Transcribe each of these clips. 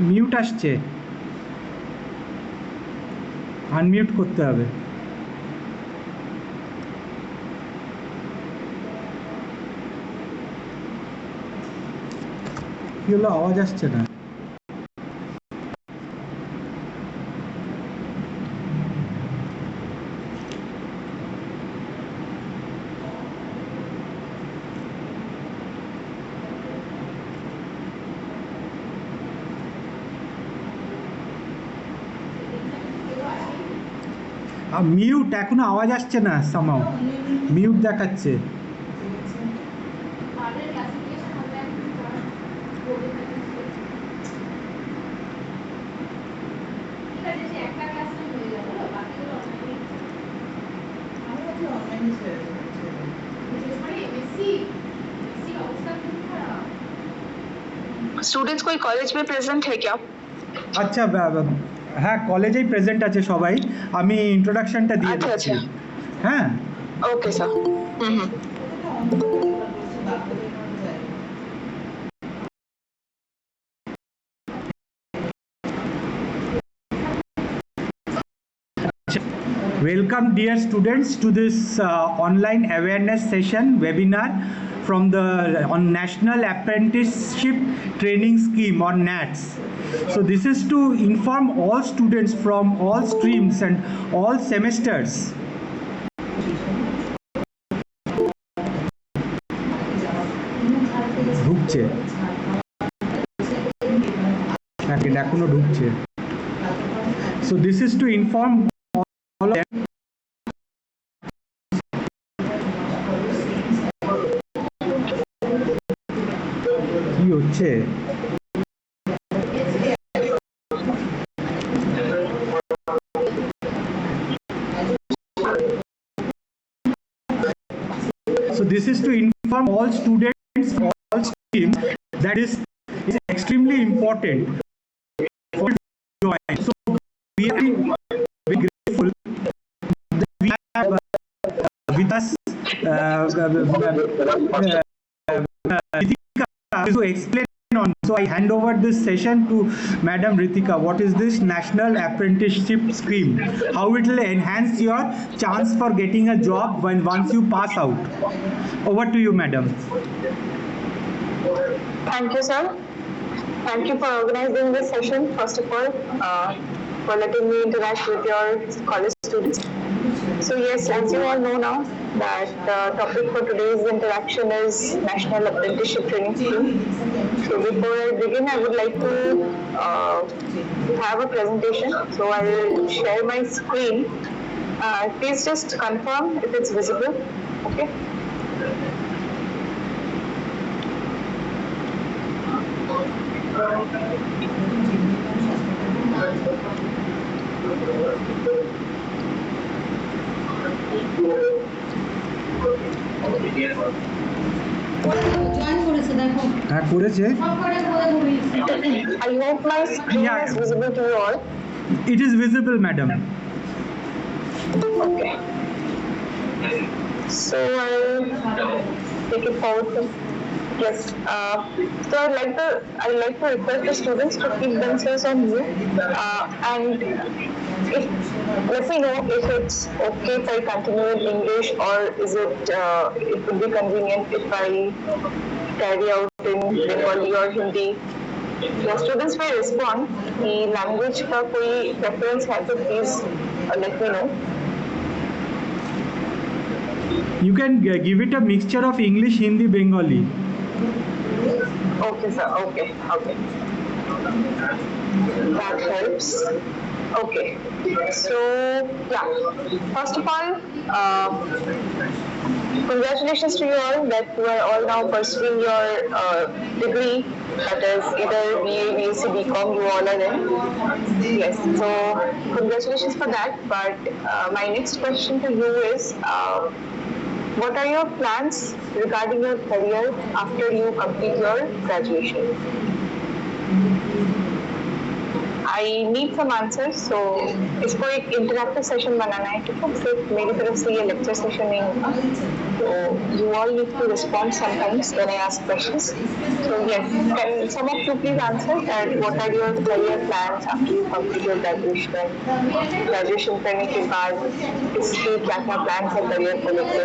Mute আসছে, unmute করতে হবে। কি হলো, আওয়াজ আসছে না? মিউট, এখনো আওয়াজ আসছে না, সামাও মিউট দেখাচ্ছে। स्टूडेंट्स कोई कॉलेज में प्रेजेंट है क्या? আচ্ছা, হ্যাঁ কলেজেই প্রেজেন্ট আছে সবাই। আমি ইন্ট্রোডাকশনটা দিয়ে দিচ্ছি। হ্যাঁ, okay sir. Welcome dear students to this online awareness session webinar from the on National Apprenticeship Training Scheme or NATS. So this is to inform all students from all streams and all semesters. ঢুকছে এখনো ঢুকছে। So this is to inform all of them কি হচ্ছে। So this is to inform all students, all streams, that is extremely important for join. So we are very grateful that we have with us Ritika to explain on. So I hand over this session to Madam Ritika. What is this National Apprenticeship Scheme? How it will enhance your chance for getting a job when once you pass out? Over to you, Madam. Thank you, sir. Thank you for organizing this session, first of all, for letting me interact with your college students. So yes, as you all know now, that the topic for today's interaction is National Apprenticeship Training Scheme. So before I begin, I would like to have a presentation. So I will share my screen. Please just confirm if it's visible. Okay. হ্যাঁ করেছে। I hope my screen is visible to you all. It is visible, madam. Okay. So I'll take it forward. Yes. So I'd like to request the students to keep themselves on mute, and let me know if it's okay if I continue in English, or is it would be convenient if I carry out in Bengali or Hindi. The students may respond. The language का कोई preference है तो please let me know. You can give it a mixture of English, Hindi, Bengali. Okay, sir. Okay. That helps. Okay. So, yeah. First of all, congratulations to you all that you are all now pursuing your degree. That is either BA, BSc, BCom, you all are in. Yes. So, congratulations for that. But my next question to you is, what are your plans regarding your career after you complete your graduation? I need some answers, so इसको एक interactive session बनाना है, ठीक है? सिर्फ मेरी तरफ से ये lecture session नहीं होगा. So you all need to respond sometimes when I ask questions. So yes, can some of you please answer that what are your career plans after you complete your graduation? Graduation करने के बाद इसके क्या क्या plans है career को लेके?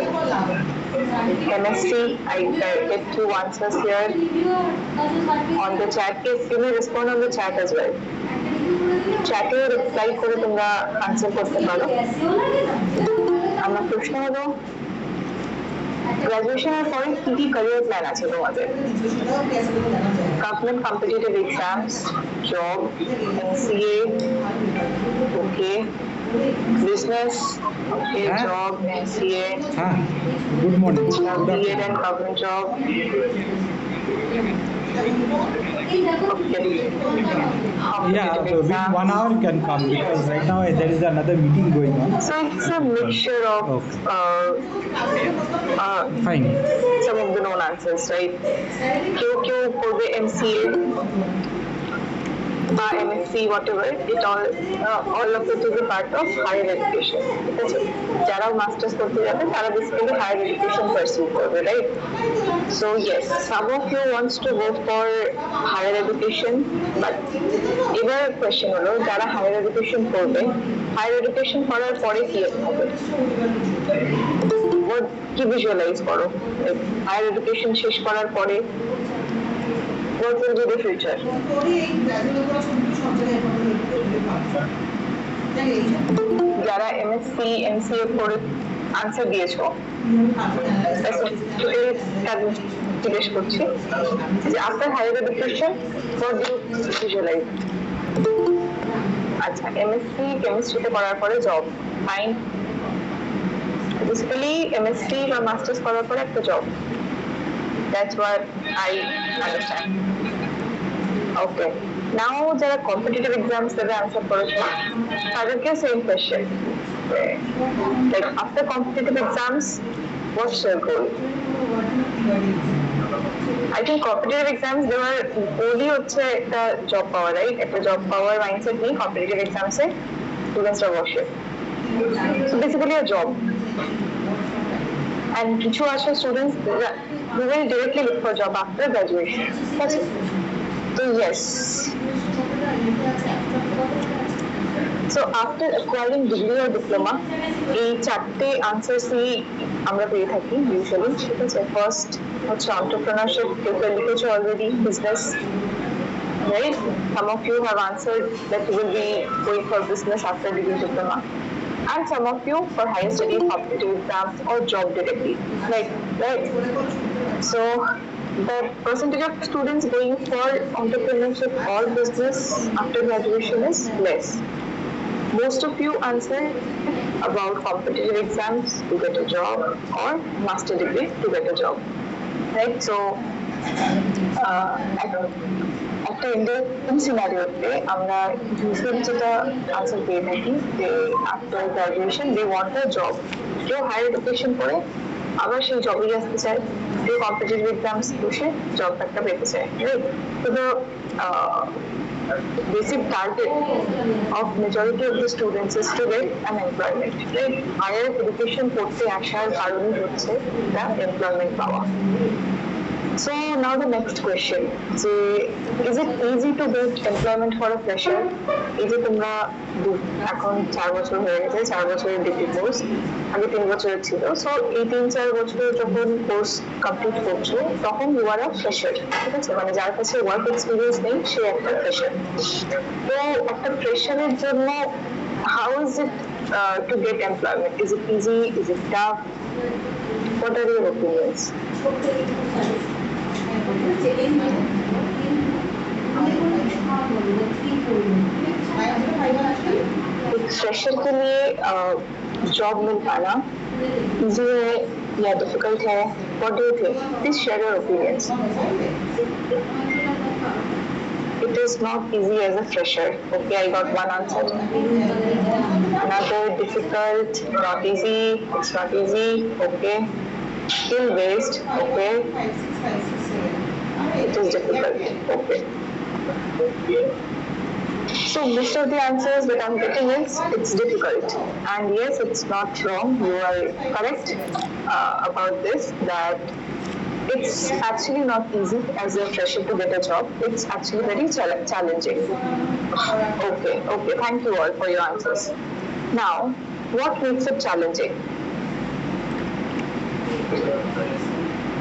MSc, I get few answers here on the chat. Please you may respond on the chat as well. Chat A reply করে তোমরা answer করতে পারো। আমার প্রশ্ন হলো গ্রাজুয়েশনের পরে কি কি ক্যারিয়ার প্ল্যান আছে তোমাদের? Government competitive exams, job, MCA, okay, business, okay, job, MCA, Good morning. BEd and government job, Yeah, so with 1 hour can come because right now there is another meeting going on. So it's a mixture of Fine. some of the known answers, right? क्यों করবে MCA বা MSc whatever, it all of it is a part of higher education. ঠিক আছে, যারা masters করতে যাবে তারা basically higher education pursue করবে, right? So yes, some of you wants to go for higher education, but এবার question হলো যারা হায়ার এডুকেশন করবে, হায়ার এডুকেশন করার পরে কি হবে? কি ভিজুয়ালাইজ করো হায়ার এডুকেশন শেষ করার পরে? What will be the future? যারা MSc MCA করে আনসার দিয়েছো জিজ্ঞেস করছি যে after higher education what do you visualize? আচ্ছা, MSc কেমিস্ট্রিতে করার পরে জব, ফাইন। বেসিক্যালি MSc বা মাস্টার্স করার পরে একটা job, that's what I understand. Okay, now যারা কম্পিটিটিভ এক্সামস দেবে আনসার করেছো তাদেরকে same question, like after competitive exams what's your goal? I think competitive exams they were only হচ্ছে একটা জব পাওয়া, রাইট? একটা জব পাওয়ার মাইন্ডসেট নিয়ে কম্পিটিটিভ এক্সামসে স্টুডেন্টসরা বসে, so basically a job. And কিছু আছে students who will directly look for job after graduation. That's it. So yes. So after acquiring degree or diploma, এই চারটে আনসারসই আমরা পেয়ে থাকি ইউজুয়ালি, ঠিক আছে? ফার্স্ট হচ্ছে entrepreneurship, কেউ লিখেছো already, business, right? Some of you have answered that you will be going for business after degree diploma. And some of you for higher studies, competitive exams or job directly, right? So the percentage of students going for entrepreneurship or business after graduation is less. Most of you answered about competitive exams to get a job or master degree to get a job, right? So একটা Indian সিনারিওতে আমরা usually যেটা answer পেয়ে থাকি যে after graduation they want a job. কেউ higher education করে আবার সেই জবেই আসতে চায়, কেউ কম্পিটিটিভ এক্সামস বসে জব একটা পেতে চায়, রাইট? তো basic target of majority of the students is to get an employment, right? Higher education পড়তে আসার কারণই হচ্ছে employment পাওয়া। So now the next question, so is it easy to get employment for a fresher? এই যে তোমরা এখন 4 বছর হয়ে গেছে, 4 বছরের ডিগ্রি কোর্স, আগে 3 বছরের ছিল, সো এই 3-4 বছরে যখন কোর্স কমপ্লিট করছো তখন ইউ আর আ ফ্রেশার, ঠিক আছে? মানে যার কাছে ওয়ার্ক এক্সপিরিয়েন্স নেই সে একটা ফ্রেশার। তো একটা ফ্রেশারের জন্য how is it to get employment? Is it easy? Is it tough? What are your opinions? Fresher के लिए जॉब मिल पाना इजी है या डिफिकल्ट है? What do you think? Please share your opinions. It is not easy as a fresher. Okay, I got one answer. Another difficult, not easy, it's not easy. Okay, skill based. Okay, it is difficult. Okay. So most of the answers that I'm getting is it's difficult. And yes, it's not wrong. You are correct about this, that it's actually not easy as a fresher to get a job. It's actually very challenging. Okay. Thank you all for your answers. Now, what makes it challenging?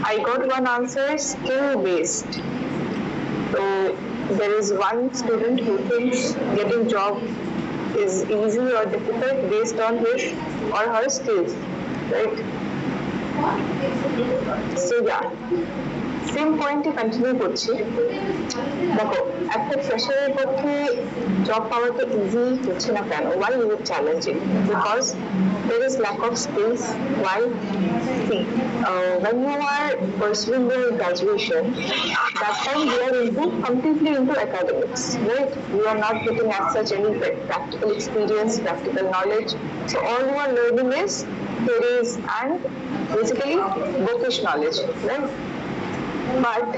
I got one answer, skill based. So there is one student who thinks getting job is easy or difficult based on his or her skills, right? So yeah, same পয়েন্টে continue করছি। দেখো, একটা ফ্রেশারের পক্ষে job পাওয়াটা easy হচ্ছে না কেন? Why is it challenging? Because there is lack of skills. Why? See, when you are pursuing your graduation, that time you are completely into academics, right? You are not getting as such any practical experience, practical knowledge. So all you are learning is theories and basically bookish knowledge, right? But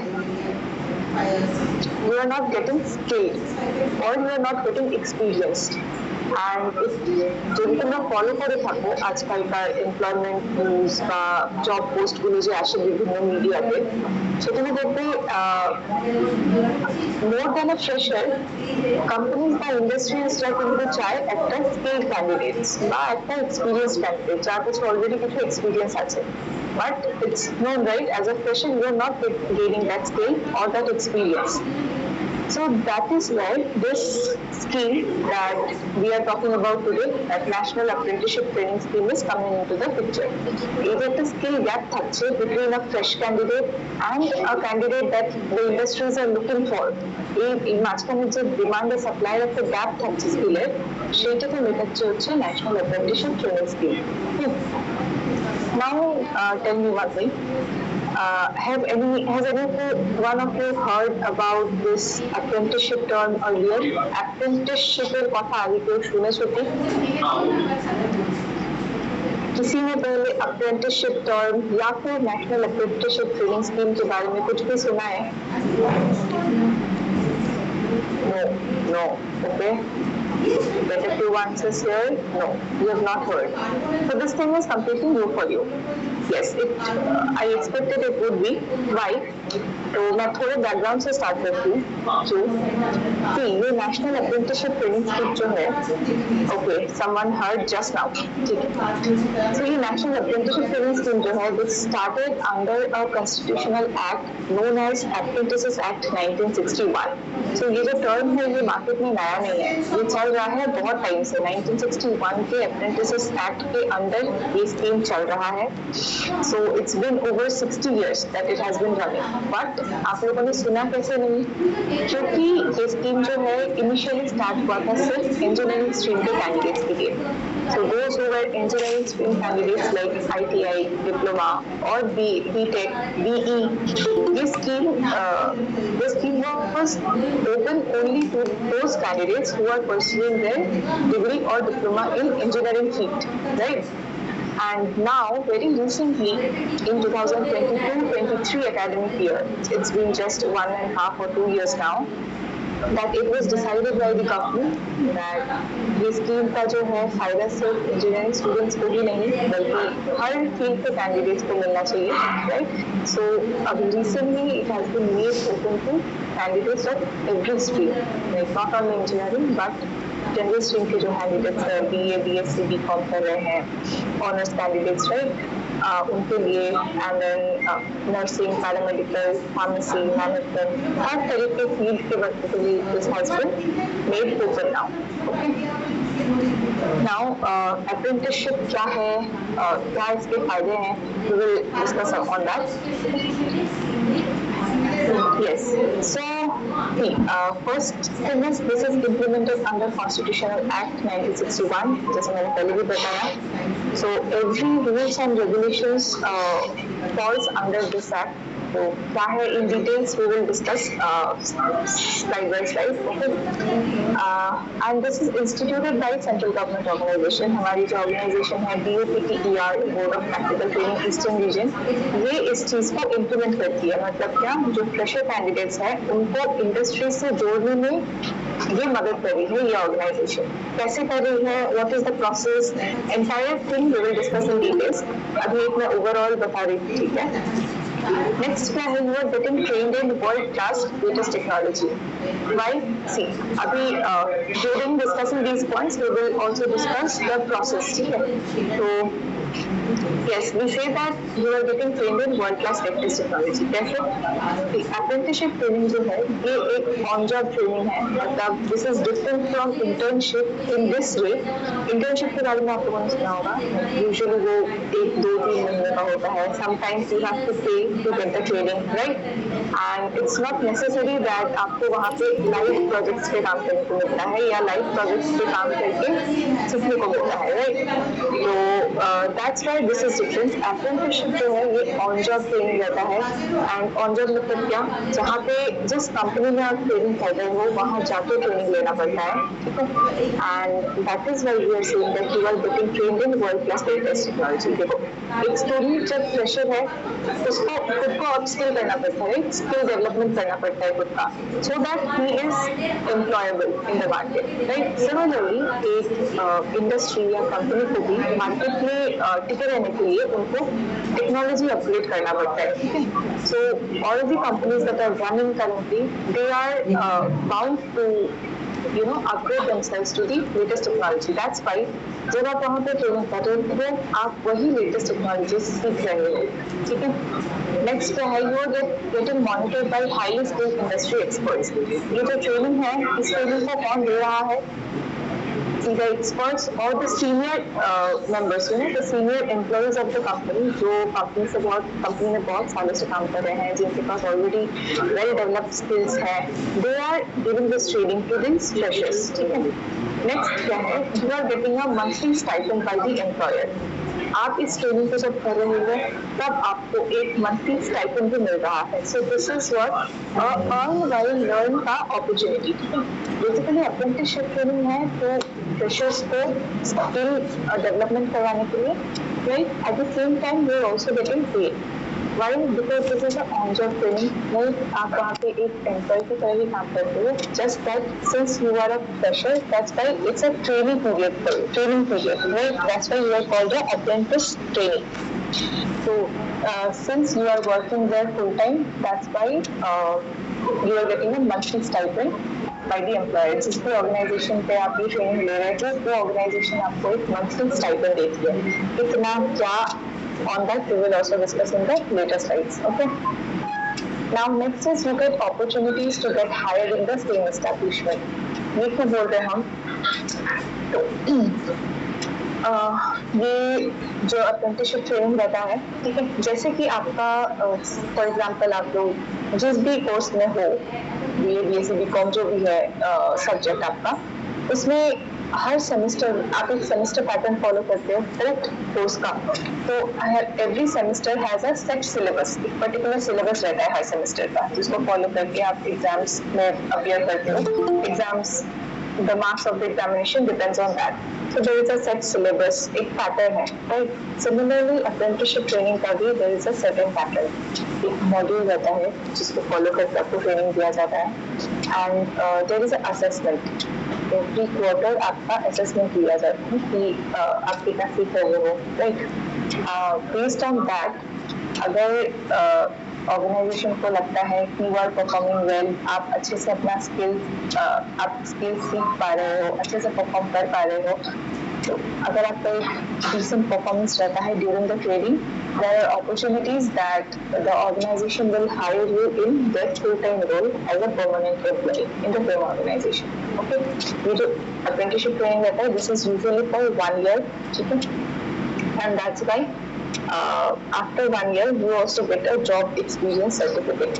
you are not getting skilled or you are not getting experienced. And যদি তোমরা follow করে থাকো আজকালকার employment news বা job পোস্টগুলো যে আসে বিভিন্ন মিডিয়াতে, সেখানে দেখবে more than a fresher companies বা ইন্ডাস্ট্রিজরা কিন্তু চায় একটা স্কিল ক্যান্ডিডেটস বা একটা এক্সপিরিয়েন্স ক্যান্ডিডেট যার কাছে অলরেডি কিছু এক্সপিরিয়েন্স আছে। But it's known, right, as a fresher you are not gaining that skill or that experience. So that is why this scheme that we are talking about today, that National Apprenticeship Training Scheme, is coming into the picture. Is it a skill gap between a fresh candidate and a candidate that the industries are looking for? In মাঝখানে যে demand and supply of the gap থাকছে স্কিলের, সেইটাকে মেটাচ্ছে হচ্ছে National Apprenticeship Training Scheme. Now, tell me one thing. Has one of you heard about this apprenticeship term earlier? Apprenticeship এর কথা আগে কেউ শুনেছো কি? किसी ने पहले apprenticeship term या फिर National Apprenticeship Training Scheme के बारे में कुछ भी सुना है? No. Okay. Get a few answers here. No, you have not heard. So this thing is completely new for you. Yes, I expected it would be. Why? तो मैं थोड़े बैकग्राउंड से स्टार्ट करती हूँ। तो ये नेशनल अप्रेंटिसशिप ट्रेनिंग स्कीम जो है, okay, someone heard just now, ठीक है। So ये नेशनल अप्रेंटिसशिप ट्रेनिंग स्कीम जो है, this started under a constitutional act known as Apprentices Act 1961. So ये जो टर्म है ये मार्केट में नया नहीं है, ये चल रहा है बहुत टाइम से। 1961 के Apprentices Act के अंदर ये स्कीम चल रहा है। So it's been over 60 years that it has been running. But आप लोगों ने सुना कैसे नहीं? क्योंकि ये स्कीम जो है इनिशियली स्टार्ट हुआ था सिर्फ इंजीनियरिंग स्ट्रीम के कैंडिडेट्स के लिए। So those who were engineering stream candidates like ITI, diploma or BTech, BE, this scheme was open only to those candidates who are pursuing their degree or diploma in engineering field, right? And now, very recently, in 2022-23 academic year, it's been just 1.5 or 2 years now, that it was decided by the government that this scheme का जो है फायदा सिर्फ engineering students को ही नहीं बल्कि हर field के candidates को मिलना चाहिए, राइट? सो अब recently it has been made open to candidates of every stream, like not only engineering but general stream के जो कैंडिडेट्स BA, BSc, BCom कर रहे हैं, ऑनर्स कैंडिडेट्स, राइट, उनके लिए, and then nursing, paramedical, pharmacy, management, हर तरह के फील्ड के बच्चों के लिए this has been made open now. Okay, now apprenticeship क्या है, क्या इसके फायदे हैं, we will discuss on that. Yes. So, first thing is this is implemented under Constitutional Act 1961, जैसे मैंने पहले भी बताया. So every rules and regulations falls under this act. तो क्या है in details we will discuss slide by slide, okay. And this is instituted by central government organisation. हमारी जो ऑर्गेनाइजेशन है BOPTER, board of practical training eastern region, ये इस चीज को इम्प्लीमेंट करती है। मतलब क्या, जो फ्रेशर कैंडिडेट्स हैं उनको इंडस्ट्री से जोड़ने में ये मदद कर रही है ये ऑर्गेनाइजेशन। कैसे कर रही है, what is the process, entire thing we will discuss in details. अभी एक मैं ओवरऑल बता रही थी, ठीक है। Next क्या है, you are getting trained in world class latest technology. Why? See, अभी during discussing these points, we will also discuss the process. ठीक है, तो yes, we say that you are getting trained in world class latest technology. कैसे? Apprenticeship training जो है ये एक on job training है। मतलब this is different from internship in this way. Internship के बारे में आपको कौन सुना होगा? Usually वो 1-2-3 महीने का होता है। Sometimes you have to pay to get the training, right? And it's not necessary that आपको वहाँ पे live projects पे काम करने को मिलता है या live projects पे काम करके सीखने को मिलता है, right? तो that's why this is different. Apprenticeship जो है ये on job training रहता है। and on job मतलब क्या, जहाँ पे जिस कंपनी में आप ट्रेनिंग कर रहे हो वहाँ जाके ट्रेनिंग लेना पड़ता है, ठीक है। and that is why we are saying that you are getting trained in world class latest technology. देखो, एक स्टूडेंट जब फ्रेशर है उसको खुद को अपस्किल करना पड़ता है, स्किल डेवलपमेंट करना पड़ता है खुद का, so that he is employable in the market, right? Similarly एक इंडस्ट्री या कंपनी को भी मार्केट में टिके रहने के लिए उनको टेक्नोलॉजी अपग्रेड करना पड़ता है, ठीक है। So all of the companies that are running currently, they are bound to upgrade themselves to the latest technology. That's why जब आप वहाँ पे ट्रेनिंग कर रहे हो आप वही लेटेस्ट टेक्नोलॉजी सीख रहे हो, ठीक है। नेक्स्ट क्या है, you are getting monitored by highly skilled industry experts. ये जो ट्रेनिंग है इस ट्रेनिंग को कौन दे रहा है? The experts or the senior members, the senior employees of the company, जो कंपनी में बहुत सालों से काम कर रहे हैं, जिनके पास already well developed skills है, they are giving this training to these freshers, ठीक है। Next क्या है, you are getting a monthly stipend by the employer. आप इस ट्रेनिंग को जब कर रहे हो तब आपको एक मंथली स्टाइपेंड भी मिल रहा है। So this is what earn while learn का अपॉर्चुनिटी। बेसिकली अप्रेंटिसशिप ट्रेनिंग है तो फ्रेशर्स को स्किल डेवलपमेंट करवाने के लिए, right, at the same time you are also getting paid. Why? Because this is an on-job training. नहीं, आप वहाँ पे एक एम्प्लॉय की तरह ही काम करते हो। Just that since you are a fresher, that's why it's a training period, right? That's why you are called an apprentice training. So since you are working there full time, that's why you are getting a monthly stipend by the employer. जिस भी organisation पे आप ये training ले रहे थे वो organisation आपको एक मंथली स्टाइपेंड देती है। कितना क्या, on that we will also discuss in the later slides, okay? Now next is you get opportunities to get hired in the same establishment. ये क्यों बोल रहे हैं हम? तो ये जो अप्रेंटिसशिप ट्रेनिंग रहता है, ठीक है, जैसे कि आपका फॉर एग्जांपल आप लोग जिस भी कोर्स में हो, BA BSc BCom जो भी है सब्जेक्ट आपका, उसमें हर सेमेस्टर आप एक सेमेस्टर पैटर्न फॉलो करते हो, करेक्ट, कोर्स का। तो every semester has a set syllabus, एक पर्टिकुलर सिलेबस रहता है हर सेमेस्टर का, जिसको फॉलो करके आप एग्जाम्स में अपीयर करते हो। Exams, the marks of the examination depends on that. So there is a set syllabus, एक pattern है, right? Similarly, apprenticeship training का भी there is a certain pattern, एक module रहता है जिसको follow करके आपको training दिया जाता है, and there is an assessment. Every quarter आपका assessment लिया जाता है कि आप कितना सीख रहे हो, right? Based on that, अगर ऑर्गेनाइजेशन को लगता है कि यू आर परफॉर्मिंग वेल, आप अच्छे से अपना आप स्किल सीख पा रहे हो, अच्छे से परफॉर्म कर पा रहे हो, तो अगर आपका एक डिसेंट परफॉर्मेंस रहता है during the training, there are opportunities that the organisation will hire you in that full time role as a permanent employ in the same organisation, okay. ये जो अप्रेंटिसशिप ट्रेनिंग रहता है this is usually for 1 year, ठीक है, and that's why after 1 year you also get a job experience certificate.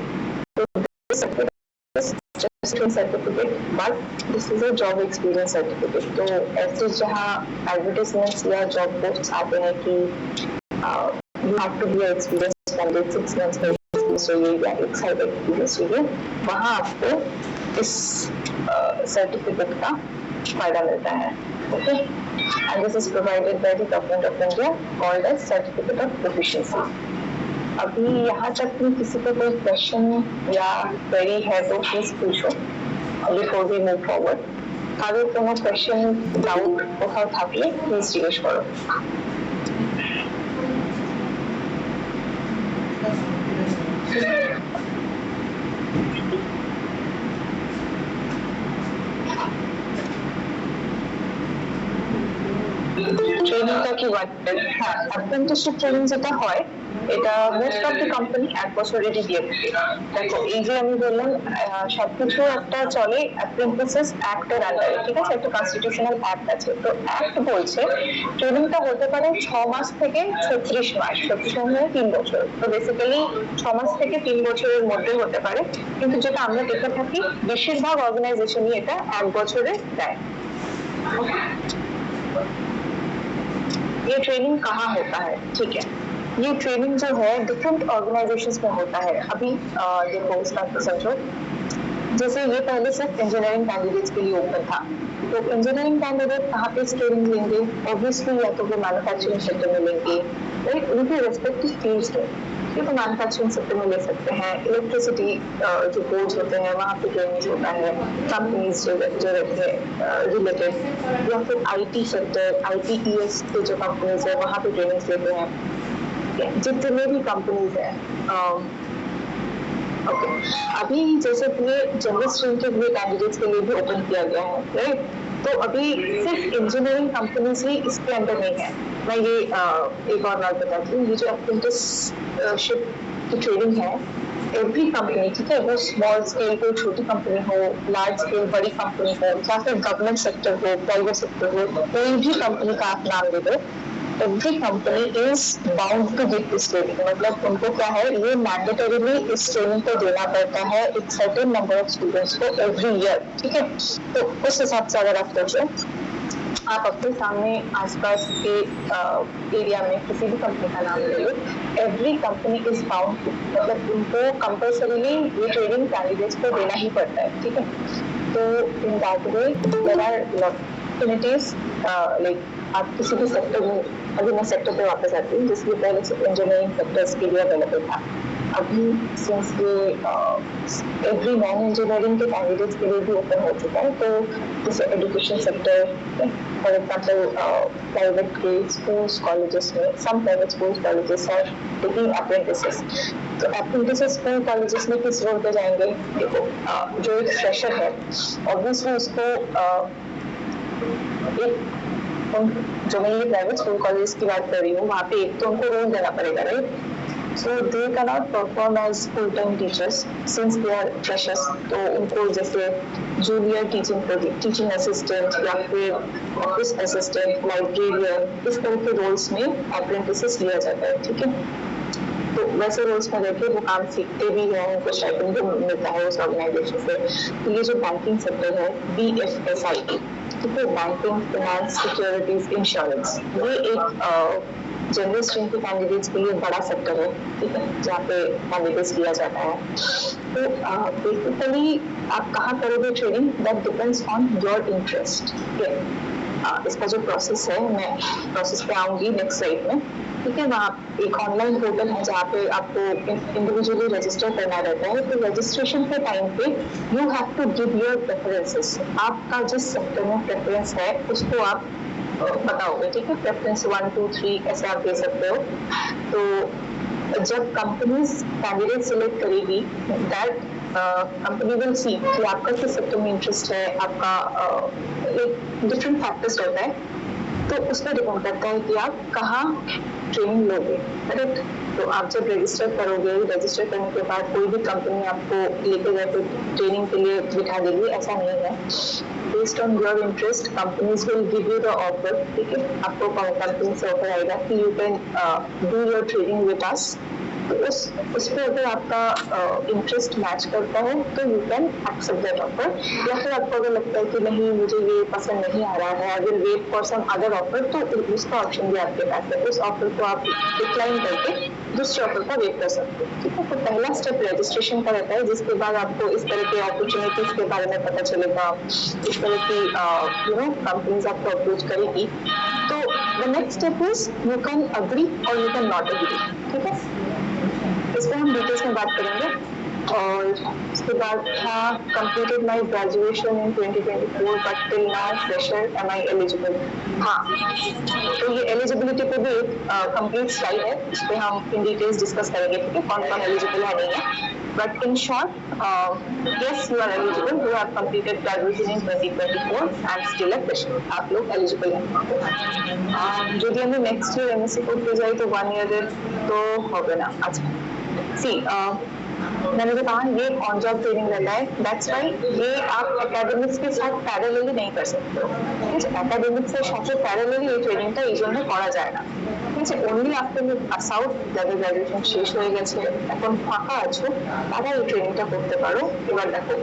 So this certificate is just a certificate, but this is a job experience certificate. तो ऐसे जहाँ advertisements या job posts आते हैं कि you have to be an experienced candidate, 6 months experience चाहिए या एक साइड एक्सपीरियंस चाहिए, वहाँ आपको इस सर्टिफिकेट का फायदा मिलता है. Okay, and this is provided by the government of India called as certificate of proficiency. अभी यहाँ तक में किसी को कोई क्वेश्चन या क्वेरी है तो प्लीज पूछो बिफोर वी मूव फॉरवर्ड. अगर কোনো क्वेश्चन डाउट কোথাও থাকলে প্লিজ জিজ্ঞেস করো. ট্রেনিংটা কি বলে? হ্যাঁ, অ্যাপ্রেন্টিসশিপ ট্রেনিং যেটা হয় এটা মোস্ট অফ দি কোম্পানি এক বছরেরই দিয়ে থাকে. দেখো এই যে আমি বললাম সবকিছু একটা চলে অ্যাপ্রেন্টিসেস অ্যাক্টের আন্ডারে, ঠিক আছে? একটা কনস্টিটিউশনাল অ্যাক্ট আছে, তো অ্যাক্ট বলছে ট্রেনিংটা হতে পারে 6 মাস থেকে 36 মাস, 36 মানে 3 বছর. তো বেসিক্যালি 6 মাস থেকে 3 বছরের মধ্যে হতে পারে, কিন্তু যেটা আমরা দেখে থাকি বেশিরভাগ অর্গানাইজেশনই এটা 1 বছরে দেয়. ये ट्रेनिंग कहाँ होता है? ठीक है, ये ट्रेनिंग जो है डिफरेंट ऑर्गेनाइजेशंस में होता है. अभी देखो इसका तो समझो, जैसे ये पहले सिर्फ इंजीनियरिंग कैंडिडेट्स के लिए ओपन था, तो इंजीनियरिंग कैंडिडेट कहाँ पे ट्रेनिंग लेंगे? ऑब्वियसली या तो वो मैन्युफैक्चरिंग सेक्टर में लेंगे, राइट? उनके रेस्पेक्टिव फील्ड्स में, ये तो मैन्युफैक्चरिंग सेक्टर में ले सकते हैं. इलेक्ट्रिसिटी जो बोर्ड्स होते हैं वहाँ पे ट्रेनिंग होता है, कंपनीज जो रहते हैं रिलेटेड, या फिर आईटी सेक्टर, ITES के जो कंपनीज है वहाँ पे ट्रेनिंग लेते हैं. जितने भी कंपनीज हैं. ओके, अभी जैसे ये जनरल स्ट्रीम के लिए कैंडिडेट्स के लिए भी ओपन किया गया है, राइट? तो अभी सिर्फ इंजीनियरिंग कंपनीज ही इसके अंदर नहीं है. मैं ये एक और बात बताती हूँ, ये जो अप्रेंटिसशिप की ट्रेनिंग है एवरी कंपनी, ठीक है, वो स्मॉल स्केल कोई छोटी कंपनी हो, लार्ज स्केल बड़ी कंपनी हो, या फिर गवर्नमेंट सेक्टर हो, प्राइवेट सेक्टर हो, कोई भी कंपनी का आप नाम ले दो, every company is bound to give this training. मतलब उनको क्या है, ये मैंडेटरीली इस ट्रेनिंग को देना पड़ता है एक सर्टेन नंबर ऑफ स्टूडेंट्स को एवरी ईयर, ठीक है? तो उस हिसाब से अगर आप सोचो, आप अपने सामने आसपास के एरिया में किसी भी कंपनी का नाम ले लो, एवरी कंपनी इज बाउंड, मतलब उनको कंपल्सरीली ये ट्रेनिंग कैंडिडेट्स को देना ही पड़ता है, ठीक है? तो in that way there are opportunities, like आप किसी भी सेक्टर में, अभी मैं सेक्टर पे वापस आती हूँ जिसके पहले से इंजीनियरिंग सेक्टर्स के लिए अवेलेबल था. अभी सिंस ये एवरी नॉन इंजीनियरिंग के कैंडिडेट्स के लिए भी ओपन हो चुका है. तो जैसे education sector, for example private के स्कूल्स कॉलेजेस में, some private schools colleges are taking apprentices. तो अप्रेंटिसेस स्कूल कॉलेजेस में किस रोल पे जाएंगे? देखो जो एक फ्रेशर है ऑब्वियसली उसको एक, जो मैं ये प्राइवेट स्कूल कॉलेज की बात कर रही हूँ, वहाँ पे एक तो उनको रोल देना पड़ेगा, right? So they can not perform as full time teachers since they are freshers. तो उनको जैसे जूनियर टीचिंग असिस्टेंट या फिर ऑफिस असिस्टेंट, लाइब्रेरियन, इस तरह के रोल्स में अप्रेंटिसेस लिया जाता है, ठीक है? तो वैसे रोल्स में रहकर वो काम सीखते भी हैं, उनको स्टाइपेंड भी मिलता है उस ऑर्गेनाइजेशन से. तो ये जो बैंकिंग सेक्टर है, BFSI, ठीक है, बैंकिंग, फाइनेंस, सिक्योरिटीज, इंश्योरेंस, ये एक जनरल स्ट्रीम के कैंडिडेट्स के लिए बड़ा सेक्टर है, ठीक है, जहाँ पे कैंडिडेट्स लिया जाता है. तो बेसिकली आप कहाँ करोगे training, that depends on your interest. इसका जो प्रोसेस है, मैं प्रोसेस पे आऊंगी नेक्स्ट स्लाइड में, ठीक है? वहाँ एक ऑनलाइन पोर्टल है जहाँ पे आपको इंडिविजुअली रजिस्टर करना रहता है. तो रजिस्ट्रेशन के टाइम पे you have to give your preferences. आपका जिस सेक्टर में प्रेफरेंस है उसको आप बताओगे, ठीक है? प्रेफरेंस 1, 2, 3 ऐसे आप दे सकते हो. तो जब कंपनीज कैंडिडेट सिलेक्ट करेगी, दैट कंपनी विल सी कि आपका किस सेक्टर में इंटरेस्ट है, आपका एक डिफरेंट फैक्टर्स रहता है. तो उसमें डिपेंड करता है कि आप कहाँ ट्रेनिंग लोगे, करेक्ट? तो आप जब रजिस्टर करोगे, रजिस्टर करने के बाद कोई भी कंपनी आपको लेके जाके ट्रेनिंग के लिए बिठा देगी, ऐसा नहीं है. Based on your interest companies will give you the offer, ठीक है? आपको कंपनी से ऑफर आएगा कि you can do your training with us तो उस पर अगर आपका इंटरेस्ट मैच करता है तो you can accept that offer, या फिर आपको अगर लगता है कि नहीं मुझे ये पसंद नहीं आ रहा है, I will wait for some other offer, तो उसका ऑप्शन भी आपके पास है, उस ऑफर को आप डिक्लाइन करके दूसरे ऑफर का वेट कर सकते हो। ठीक है, तो पहला स्टेप रजिस्ट्रेशन का रहता है, जिसके बाद आपको इस तरह के अपॉर्चुनिटीज के बारे में पता चलेगा, इस तरह की कंपनीज आपको अप्रोच करेगी। तो the next step is you can agree और यू कैन नॉट अग्री। ठीक है, इस पर हम डिटेल्स में बात करेंगे। और उसके बाद था completed my graduation in 2024 but till now fresher, am I eligible? हाँ, तो ये एलिजिबिलिटी पे भी एक कंप्लीट स्लाइड है, इस पे हम इन डिटेल्स डिस्कस करेंगे, ठीक है, कौन कौन एलिजिबल है नहीं है। But in short, yes you are eligible, you have completed graduation in 2024 and still a fresher, आप लोग एलिजिबल हैं। যদি আমি নেক্সট ইয়ার এমএসসি করতে যাই তো 1 ইয়ারের তো হবে না। अच्छा सी, मैंने जो कहा ये ऑन जॉब ट्रेनिंग रहता है, दैट्स वाई ये आप एकेडमिक्स के साथ पैरेलली नहीं कर सकते हो। ठीक है, एकेडमिक्स এর সাথে প্যারালালি এই ট্রেনিংটা এই জন্য করা যায় না। ঠিক আছে, only after you pass out, যাদের গ্র্যাজুয়েশন শেষ হয়ে গেছে এখন ফাঁকা আছো, তারা এই ট্রেনিংটা করতে পারো। এবার দেখো,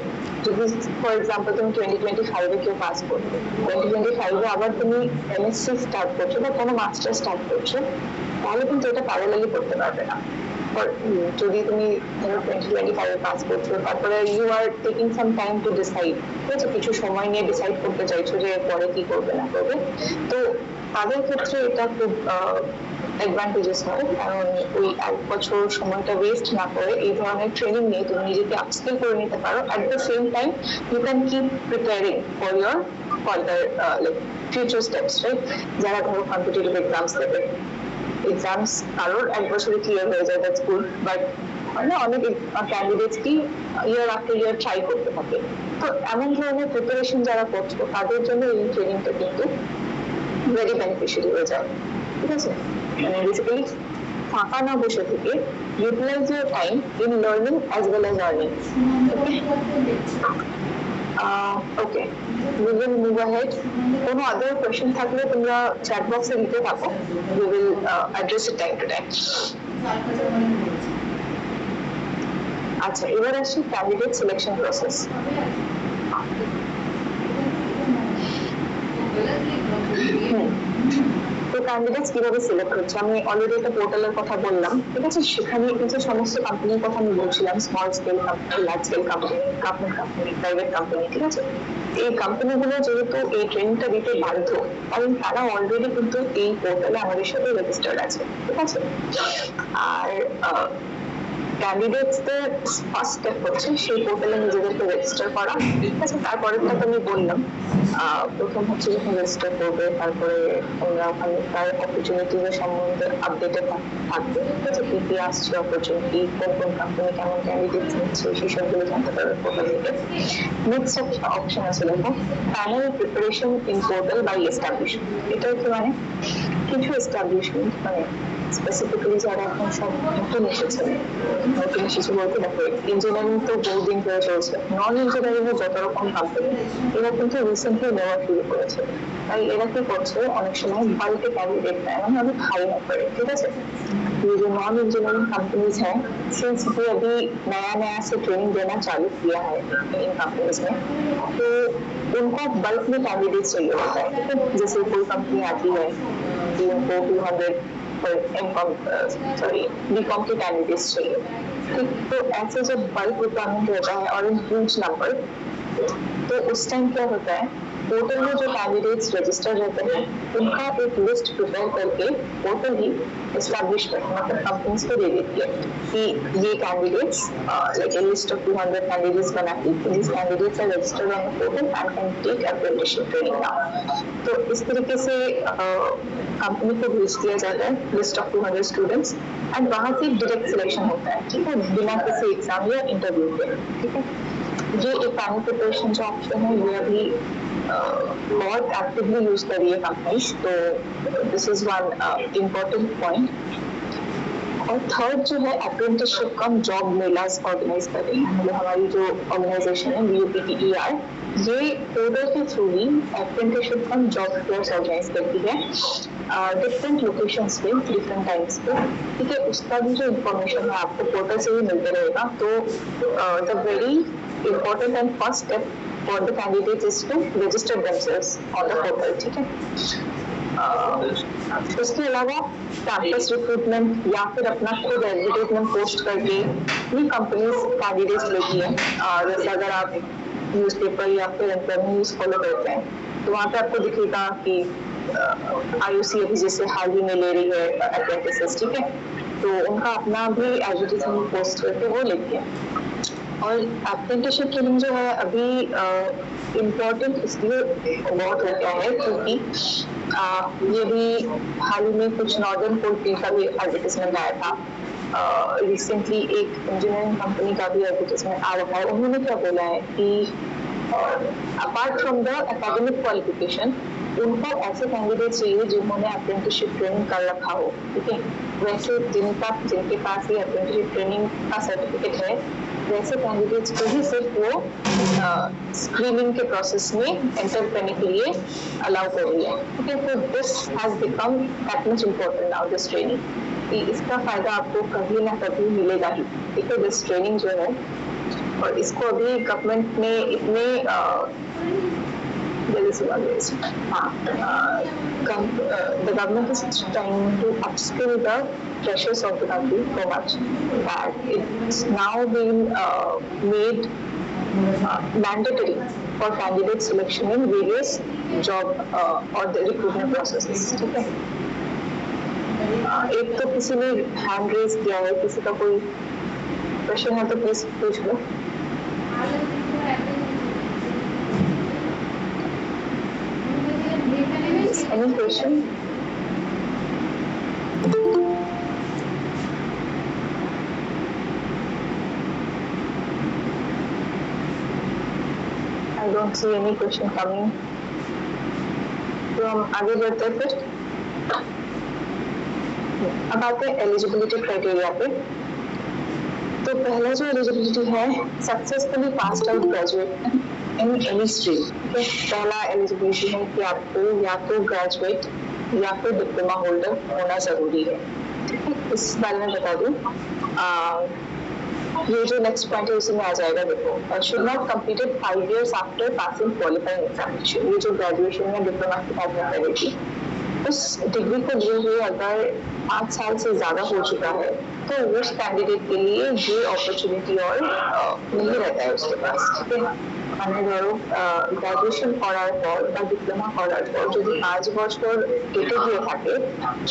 যদি ফর এক্সাম্পল তুমি 2025 কেউ পাস করছো, 2025 আবার তুমি এমএসসি স্টার্ট করছো বা কোনো মাস্টার স্টার্ট করছো, তাহলে কিন্তু এটা প্যারালালি করতে পারবে না। যদি তুমি 2025 পাস করছো, তারপরে you are taking some time to decide, ঠিক আছে, কিছু সময় নিয়ে ডিসাইড করতে চাইছো যে পরে কি করবে না করবে, তো তাদের ক্ষেত্রে এটা খুব অ্যাডভান্টেজেস হয়, কারণ ওই 1 বছর সময়টা ওয়েস্ট না করে এই ধরনের ট্রেনিং নিয়ে তুমি নিজেকে আপস্কিল করে নিতে পারো। At the same time you can keep preparing for your further like future steps, right? যারা ধরো কম্পিটিটিভ এক্সামস দেবে, এক্সামস কারোর 1 বছরে ক্লিয়ার হয়ে যায়, দ্যাটস গুড, বাট না অনেক ক্যান্ডিডেটস কি ইয়ার আফটার ইয়ার ট্রাই করতে থাকে। তো এমন ধরনের প্রিপারেশন যারা করছো তাদের জন্য এই ট্রেনিংটা কিন্তু ভেরি বেনিফিশিয়াল হয়ে যায়। ঠিক আছে, মানে বেসিক্যালি ফাঁকা না বসে থেকে utilise your time in learning as well as earning. Okay, we will move ahead. কোনো other question থাকলে তোমরা চ্যাট বক্সে লিখে থাকো, we will address it time to time. আচ্ছা, এবার আসি ক্যান্ডিডেট সিলেকশন প্রসেস। তো ক্যান্ডিডেটস কিভাবে সিলেক্ট হচ্ছে, আমি অলরেডি একটা পোর্টালের কথা বললাম, ঠিক আছে, সেখানে কিন্তু সমস্ত কোম্পানির কথা আমি বলছিলাম, small scale company, large scale company, government company, private company, ঠিক আছে। এই কোম্পানিগুলো যেহেতু এই ট্রেনিংটা দিতে বাধ্য, কারণ তারা অলরেডি কিন্তু এই পোর্টালে আমাদের সাথে রেজিস্টার্ড আছে, ঠিক আছে। আর ক্যান্ডিডেটসদের ফার্স্ট স্টেপ হচ্ছে সেই পোর্টালে নিজেদেরকে রেজিস্টার করা, ঠিক আছে। তারপরেরটা তো আমি বললাম, প্রথম হচ্ছে যখন রেজিস্টার করবে, তারপরে তোমরা ওখানকার অপরচুনিটিজের সম্বন্ধে আপডেটেড থাকবে, ঠিক আছে, কি কি আসছে অপরচুনিটি, কোন কোন কোম্পানি কেমন ক্যান্ডিডেটস নিচ্ছে, সেসবগুলো জানতে পারবে পোর্টাল থেকে। নেক্সট অপশন আছে দেখো, panel preparation in portal by establishment. এটা কি মানে, কিছু এস্টাবলিশমেন্ট মানে স্পেসিফিক্যালি যারা এখন সব নতুন এসেছে বলতে, দেখো ইঞ্জিনিয়ারিং তো বহুদিন ধরে চলছে, নন ইঞ্জিনিয়ারিং এর যত রকম কোম্পানি এরা কিন্তু রিসেন্টলি নেওয়া শুরু করেছে। তাই এরা কি করছে, অনেক সময় বাড়িতে ক্যান্ডিডেট নেয়, মানে অনেক হাই না করে, ঠিক আছে। ये जो नॉन इंजीनियरिंग कंपनीज हैं, सिंस भी अभी नया नया से ट्रेनिंग देना चालू किया है इन कंपनीज में, तो उनको बल्क में कैंडिडेट चाहिए होता है, ठीक है। जैसे कोई कंपनी आती है कि उनको 200 बीकॉम के कैंडिडेट्स चाहिए, ठीक, तो ऐसे जब बल्क रिक्वायरमेंट होता है और इन ह्यूज नंबर, तो उस टाइम क्या होता है, पोर्टल में जो कैंडिडेट्स रजिस्टर रहते हैं उनका एक लिस्ट प्रिपेयर करके पोर्टल ही एस्टैब्लिश करते हैं, मतलब कंपनीज को दे देती है कि ये candidates like a list of 200 candidates बनाती है, this candidates are registered on the portal and can take apprenticeship training now. तो इस तरीके से कंपनी को भेज दिया जाता है लिस्ट ऑफ 200 स्टूडेंट्स एंड वहाँ से डायरेक्ट सिलेक्शन होता है, ठीक है, बिना किसी एग्जाम या इंटरव्यू के, ठीक है। ये एक पैनल प्रिपरेशन जो ऑप्शन है ये अभी बहुत एक्टिवली यूज कर रही है कंपनीज, तो this is one important point. और थर्ड जो है अप्रेंटिसशिप कम जॉब मेलास ऑर्गेनाइज कर रही है, मतलब हमारी जो ऑर्गेनाइजेशन है VUPTER, ये पोर्टल के थ्रू ही अप्रेंटिसशिप कम जॉब फेयर्स ऑर्गेनाइज करती है डिफरेंट लोकेशंस पे, डिफरेंट टाइम्स पे, ठीक है। उसका भी जो इन्फॉर्मेशन है आपको पोर्टल से ही मिलते रहेगा। तो the very important and first step for the candidates is to register themselves on the portal, ठीक है। उसके अलावा कैंपस रिक्रूटमेंट या फिर अपना खुद एडवर्टाइजमेंट पोस्ट करके भी कंपनीज कैंडिडेट्स लेती है। जैसे अगर आप न्यूज़पेपर या फिर एम्प्लॉयमेंट न्यूज़ फॉलो करते हैं तो वहाँ पे आपको दिखेगा कि IOC अभी जैसे हाल ही में ले रही है अप्रेंटिसेस, ठीक है, तो उनका अपना भी एडवर्टाइजमेंट पोस्ट करके वो लेती है। और अप्रेंटिसशिप ट्रेनिंग जो है अभी इम्पोर्टेंट इसलिए बहुत हो गया है क्योंकि ये भी हाल ही में कुछ नॉर्दर्न कोलफील्ड का भी एडवर्टाइजमेंट आया था। रिसेंटली एक इंजीनियरिंग कंपनी का भी एडवर्टाइजमेंट आ रहा है। उन्होंने क्या बोला है कि apart from the academic qualification उनको ऐसे कैंडिडेट चाहिए जिन्होंने अप्रेंटिसशिप ट्रेनिंग कर रखा हो, ठीक है। वैसे जिनके पास ये अप्रेंटिसशिप ट्रेनिंग का सर्टिफिकेट है वैसे कैंडिडेट्स को ही सिर्फ वो स्क्रीनिंग के प्रोसेस में एंटर करने के लिए अलाउ कर रही है, ठीक है। तो this has become that much important now, this training, कि इसका फायदा आपको कभी ना कभी मिलेगा ही, ठीक है, दिस ट्रेनिंग जो है। और इसको अभी गवर्नमेंट ने इतने the government is trying to upskill the freshers of the country so much that it's now been made mandatory for candidate selection in various job or the recruitment processes, ठीक है। एक तो किसी ने हैंड रेज किया है, किसी का कोई क्वेश्चन है तो प्लीज पूछ लो। Any question? I don't see any question coming. तो हम आगे बढ़ते हैं फिर। अब आते हैं एलिजिबिलिटी क्राइटेरिया पे। तो पहला जो एलिजिबिलिटी है successfully passed out graduate in any stream, ठीक है। पहला एलिजिबिलिटी है कि आपको या तो ग्रेजुएट या फिर डिप्लोमा होल्डर होना जरूरी है, ठीक है। इस बारे में बता दूं, ये जो नेक्स्ट पॉइंट है उसमें आ जाएगा। देखो, should not completed 5 years after passing qualifying examination. ये जो ग्रेजुएशन या डिप्लोमा की बात मैं कर रही थी, उस डिग्री को लिए हुए अगर 5 साल से ज्यादा हो चुका है तो उस कैंडिडेट के लिए ये अपॉर्चुनिटी और नहीं रहता है उसके पास, ठीक है। মানে ধরো গ্রাজুয়েশন করার পর বা ডিপ্লোমা করার পর যদি 5 বছর কেটে গিয়ে থাকে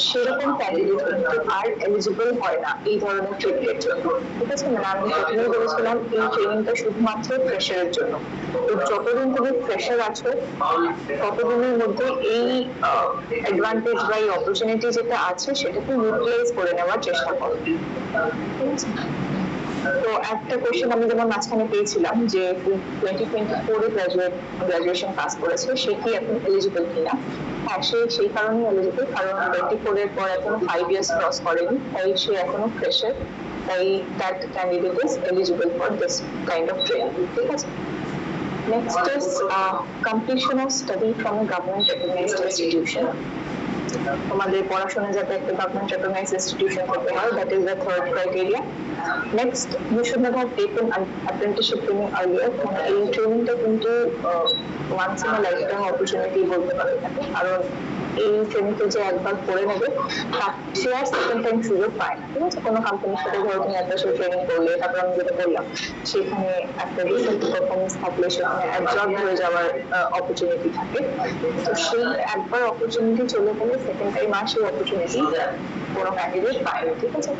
সেরকম ক্যান্ডিডেট কিন্তু আর এলিজিবল হয় না এই ধরনের ট্রেনিংয়ের জন্য, ঠিক আছে। মানে আমি প্রথমেই বলেছিলাম এই ট্রেনিংটা শুধুমাত্র ফ্রেশারের জন্য। তো যতদিন তুমি ফ্রেশার আছো ততদিনের মধ্যে এই অ্যাডভান্টেজ বা এই অপরচুনিটি যেটা আছে সেটাকে ইউটিলাইজ করে নেওয়ার চেষ্টা করো, ঠিক আছে। তো একটা কোশ্চেন আমি যেমন মাঝখানে পেয়েছিলাম যে 2024 গ্রাজুয়েশন পাস করেছে সে কি এখন এলিজিবল কিনা। হ্যাঁ, সেই কারণেই এলিজিবল, কারণ 24 এর পর এখনো 5 years ক্রস করেনি, তাই সে এখনো ফ্রেশার, তাই that candidate is eligible for this kind of training, ঠিক আছে। Next is completion of study from a government recognised institution. তোমাদের পড়াশোনা যাতে একটা গভর্নমেন্ট রেকগনাইজড ইনস্টিটিউশন থেকে হয়, that is the third criteria. Next, you should not have taken apprenticeship training earlier. মানে এই ট্রেনিংটা কিন্তু once in a lifetime opportunity বলতে পারে থাকে, কারণ এই ট্রেনিংটা যে একবার করে নেবে সে আর সেকেন্ড টাইম সুযোগ পায় না, ঠিক আছে। কোনো কোম্পানির সাথে ধরো তুমি একটা ট্রেনিং করলে, তারপর আমি যেটা বললাম সেখানে একটা রিসেন্ট পারফরমেন্স থাকলে সেখানে অ্যাবজর্ব হয়ে যাওয়ার অপরচুনিটি থাকে। তো সেই একবার অপরচুনিটি চলে গেলে সেকেন্ড টাইম আর সেই অপরচুনিটি কোনো ক্যান্ডিডেট পায় না, ঠিক আছে।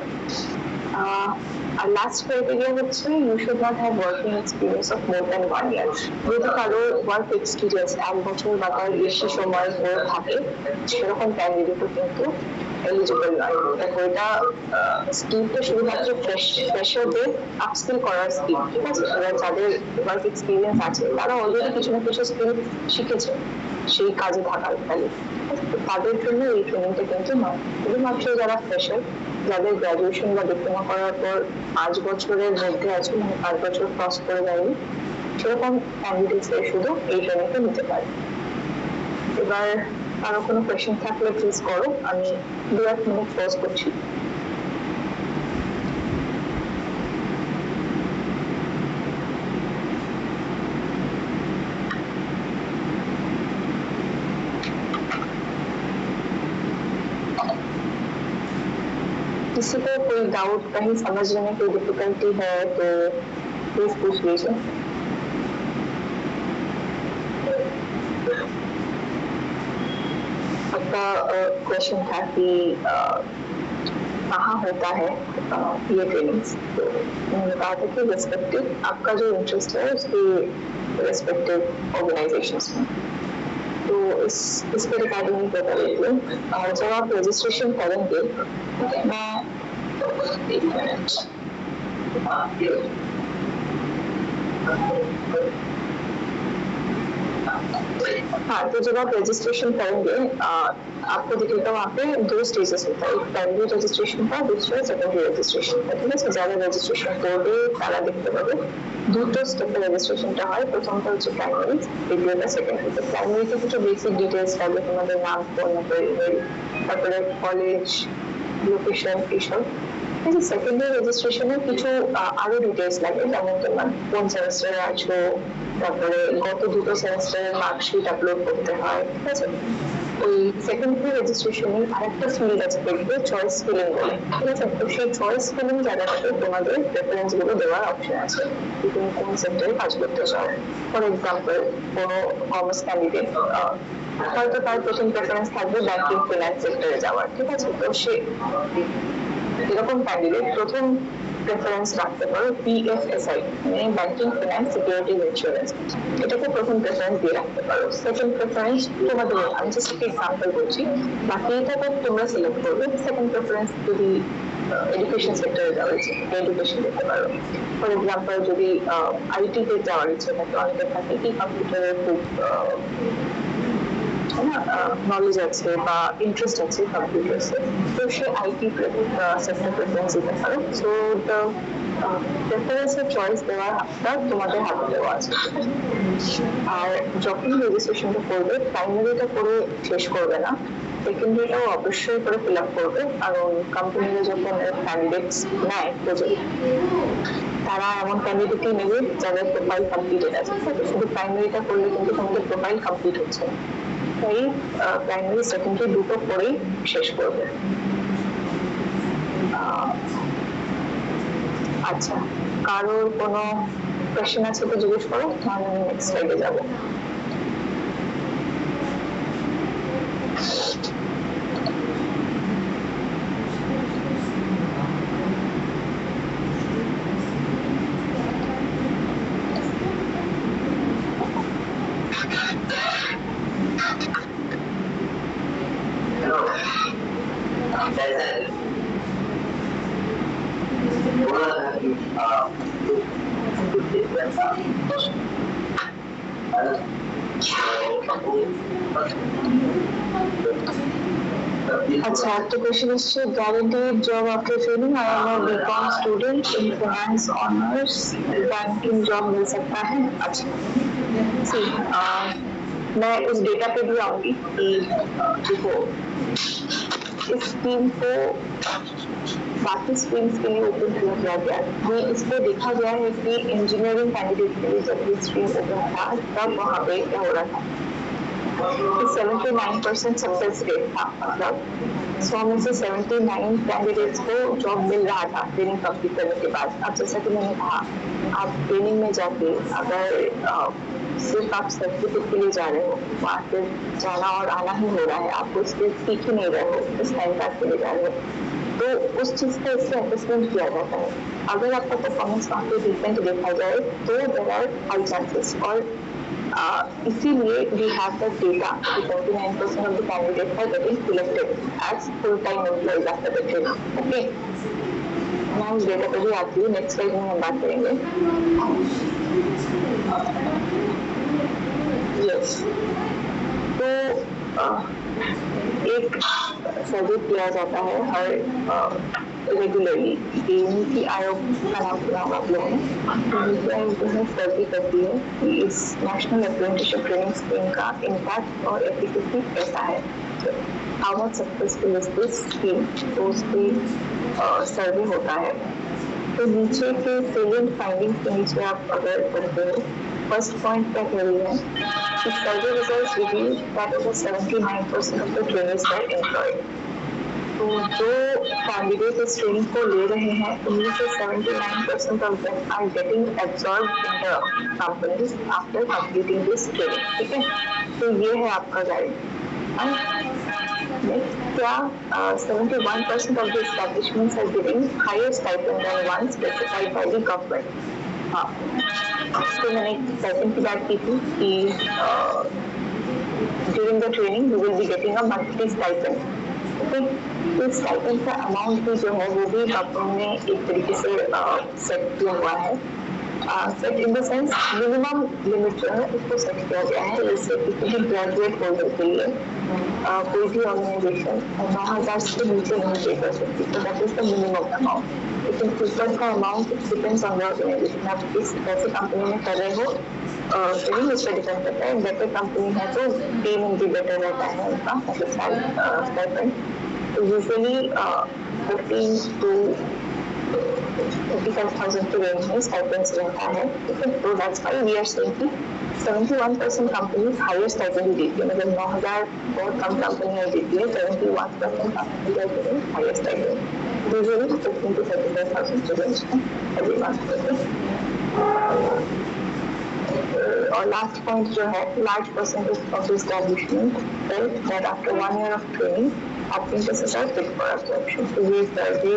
আর লাস্ট ক্রাইটেরিয়া হচ্ছে you should not have working experience of more than 1 year। যদি কারোর ওয়ার্ক এক্সপিরিয়েন্স 1 বছর বা তার বেশি সময় হয়ে থাকে সেরকম ক্যান্ডিডেটও কিন্তু এলিজিবল নয়। দেখো, এটা স্কিমটা শুধুমাত্র ফ্রেশারদের আপস্কিল করার স্কিম, ঠিক আছে। এবার যাদের ওয়ার্ক এক্সপিরিয়েন্স আছে তারা অলরেডি কিছু না কিছু স্কিল শিখেছে সেই কাজে থাকার ফলে, তাদের জন্য এই ট্রেনিংটা কিন্তু নয়। শুধুমাত্র যারা ফ্রেশার যাদের গ্র্যাজুয়েশন বা ডিপ্লোমা করার পর 5 বছরের মধ্যে আছে, মানে 5 বছর ক্রস করে যায়নি, সেরকম ক্যান্ডিডেটসদের শুধু এই ট্রেনিংটা নিতে পারে। এবার আরো কোনো কোয়েশ্চেন থাকলে প্লিজ করো, আমি 2-1 মিনিট পজ করছি। किसी को कोई डाउट कहीं समझने में कोई डिफिकल्टी है तो प्लीज पूछ लीजिए। आपका क्वेश्चन था कि कहाँ होता है ये ट्रेनिंग्स, तो मैंने कहा था कि रेस्पेक्टिव आपका जो इंटरेस्ट है उसके रेस्पेक्टिव ऑर्गेनाइजेशंस में, तो इस पे रिगार्डिंग ही बता देती हूँ। और जब आप रजिस्ट्रेशन करेंगे, मैं एक मिनट, हाँ, तो जब आप रजिस्ट्रेशन करेंगे आपको दिखेगा वहाँ पे 2 स्टेजेस होता है, एक प्राइमरी रजिस्ट्रेशन का, दूसरा सेकेंडरी रजिस्ट्रेशन का। ठीक আছে, যারা রেজিস্ট্রেশন করবে তারা দেখতে পাবে দুটো স্টেপে রেজিস্ট্রেশনটা হয়। প্রথমটা হচ্ছে প্রাইমারি, দ্বিতীয়টা সেকেন্ডারি। তো প্রাইমারিতে কিছু বেসিক ডিটেলস থাকবে, তোমাদের নাম, ফোন নাম্বার, ইমেল, তারপরে কলেজ, লোকেশন, এইসব। ঠিক আছে, সেকেন্ডারি রেজিস্ট্রেশনে কিছু আরো ডিটেলস লাগে, যেমন তোমার কোন সেমিস্টারে আছো, তারপরে গত 2 সেমিস্টারের মার্কশিট আপলোড করতে হয়। ঠিক আছে, ওই সেকেন্ডারি রেজিস্ট্রেশনে আরেকটা ফিল্ড আছে, দেখবে চয়েস ফিলিং বলে। ঠিক আছে, তো সেই চয়েস ফিলিং জায়গাটাতে তোমাদের প্রেফারেন্স গুলো দেওয়ার অপশন আছে, তুমি কোন সেক্টরে কাজ করতে চাও। ফর এক্সাম্পল, কোনো কমার্স ক্যান্ডিডেট হয়তো তার প্রথম প্রেফারেন্স থাকবে ব্যাংকিং ফিনান্স সেক্টরে যাওয়ার। ঠিক আছে, তো সে এরকম ক্যান্ডিডেট প্রথম প্রেফারেন্স রাখতে পারো BFSI, মানে ব্যাংকিং ফিনান্স সিকিউরিটিজ ইন্স্যুরেন্স, এটাকে প্রথম প্রেফারেন্স দিয়ে রাখতে পারো। সেকেন্ড প্রেফারেন্স তোমাদের, আমি জাস্ট একটা এক্সাম্পল বলছি, বাকিটা তো তোমরা সিলেক্ট করবে। সেকেন্ড প্রেফারেন্স যদি এডুকেশন সেক্টরে যাওয়ার ইচ্ছে থাকে এডুকেশন দিতে পারো। ফর এক্সাম্পল, যদি IT তে যাওয়ার ইচ্ছে থাকে, অনেকের থাকে কি কম্পিউটারের খুব নলেজ আছে বা ইন্টারেস্ট আছে কম্পিউটার্সে, তো সে IT সেক্টর প্রেফারেন্স দিতে পারে। সো দ্য প্রেফারেন্সের চয়েস দেওয়ার হাতটা তোমাদের হাতে দেওয়া আছে। আর যখন রেজিস্ট্রেশনটা করবে, প্রাইমারিটা করে শেষ করবে না, সেকেন্ডারিটাও অবশ্যই করে ফিল আপ করবে, কারণ কোম্পানিরা যখন ক্যান্ডিডেটস নেয় প্রজেক্ট, তারা এমন ক্যান্ডিডেটই নেবে যাদের প্রোফাইল কমপ্লিটেড আছে। শুধু প্রাইমারিটা করলে কিন্তু তোমাদের প্রোফাইল কমপ্লিট হচ্ছে না, তাই প্রাইমারি সেকেন্ডারি দুটো করেই শেষ করবে। আচ্ছা, কারোর কোনো কোয়েশ্চেন আছে তো জিজ্ঞেস করো, তাহলে আমি নেক্সট স্লাইডে যাবো। अच्छा, तो question is guaranteed job after training. I am a BCom student in finance honors. Banking job मिल सकता है? अच्छा, मैं उस डेटा पे भी आऊंगी कि देखो इस स्कीम को बाकी स्ट्रीम्स के लिए ओपन किया गया है। इसको देखा गया है कि इंजीनियरिंग कैंडिडेट के लिए जब ये स्ट्रीम ओपन था तब वहाँ पे क्या हो रहा था, 79% सक्सेस रेट था, मतलब 100 में से 79 कैंडिडेट्स को जॉब मिल रहा था ट्रेनिंग कंप्लीट करने के बाद। अब जैसा कि मैंने कहा, आप ट्रेनिंग में जाके अगर सिर्फ आप सर्टिफिकेट के लिए जा रहे हो, वहाँ पे जाना और आना ही हो रहा है, आपको स्किल सीख ही नहीं रहे हो, इस टाइम पास के लिए जा रहे हो, तो उस चीज का इससे असेसमेंट किया जाता है। अगर आपका परफॉर्मेंस वहाँ पे डिसेंट देखा जाए तो देयर आर हाई चांसेस, और इसीलिए वी हैव दैट डेटा कि 29% of the candidates are getting selected as full time employees after the training. Okay, मैं उस डेटा पे भी आती हूँ, नेक्स्ट स्लाइड में हम बात करेंगे। यस, तो एक सर्वे किया जाता है हर रेगुलरली, ये नीति आयोग का नाम सुना होगा आप लोगों ने। नीति आयोग जो है सर्वे करती है कि इस नेशनल अप्रेंटिसशिप ट्रेनिंग स्कीम का इम्पैक्ट और एफिकेसी कैसा है, how much successful is this scheme, तो उस पर सर्वे होता है। तो नीचे के सेलिएंट फाइंडिंग्स के नीचे आप अगर पढ़ते हो, फर्स्ट पॉइंट क्या कह रही है कि survey results reveal that over 79% of the trainers were employed. तो जो कैंडिडेट इस ट्रेनिंग को ले रहे हैं उनमें से 79% of them are getting absorbed in the companies after completing this training. ठीक है, तो ये है आपका गाइड। क्या 71% of the establishments are giving higher stipend than one specified by the government? हाँ, तो मैंने स्टाइपेंड की बात की थी कि during the training you will be getting a monthly stipend. Okay, तो स्टाइपेंड का अमाउंट भी जो है वो भी गवर्नमेंट ने एक तरीके से सेट किया हुआ है। Set in the sense minimum limit जो है उसको सेट किया गया है, जैसे किसी भी ग्रेजुएट होल्डर के लिए कोई भी ऑर्गेनाइजेशन 9,000 से नीचे नहीं पे कर सकती, तो that is the minimum amount. लेकिन ऊपर का amount depends on the organisation, आप किस कैसे कंपनी में कर रहे हो ट्रेनिंग उस पर डिपेंड करता है। बेटर कंपनी है तो पेमेंट भी बेटर रहता है उनका, मतलब स्टाइपेंड यूजुअली 15 to 35,000 के रेंज में स्टाइपेंड्स रहता है। तो that's why we are saying कि 71% कंपनीज हायर स्टाइपेंड देती है, मतलब 9,000 बहुत कम कंपनियां देती है, 71% companies are giving higher stipend, usually 15 to 35,000 के रेंज में एवरी मंथ। और लास्ट पॉइंट जो है, large percentage of the establishment felt that after 1 year of training apprentices are fit for absorption। तो ये सर्वे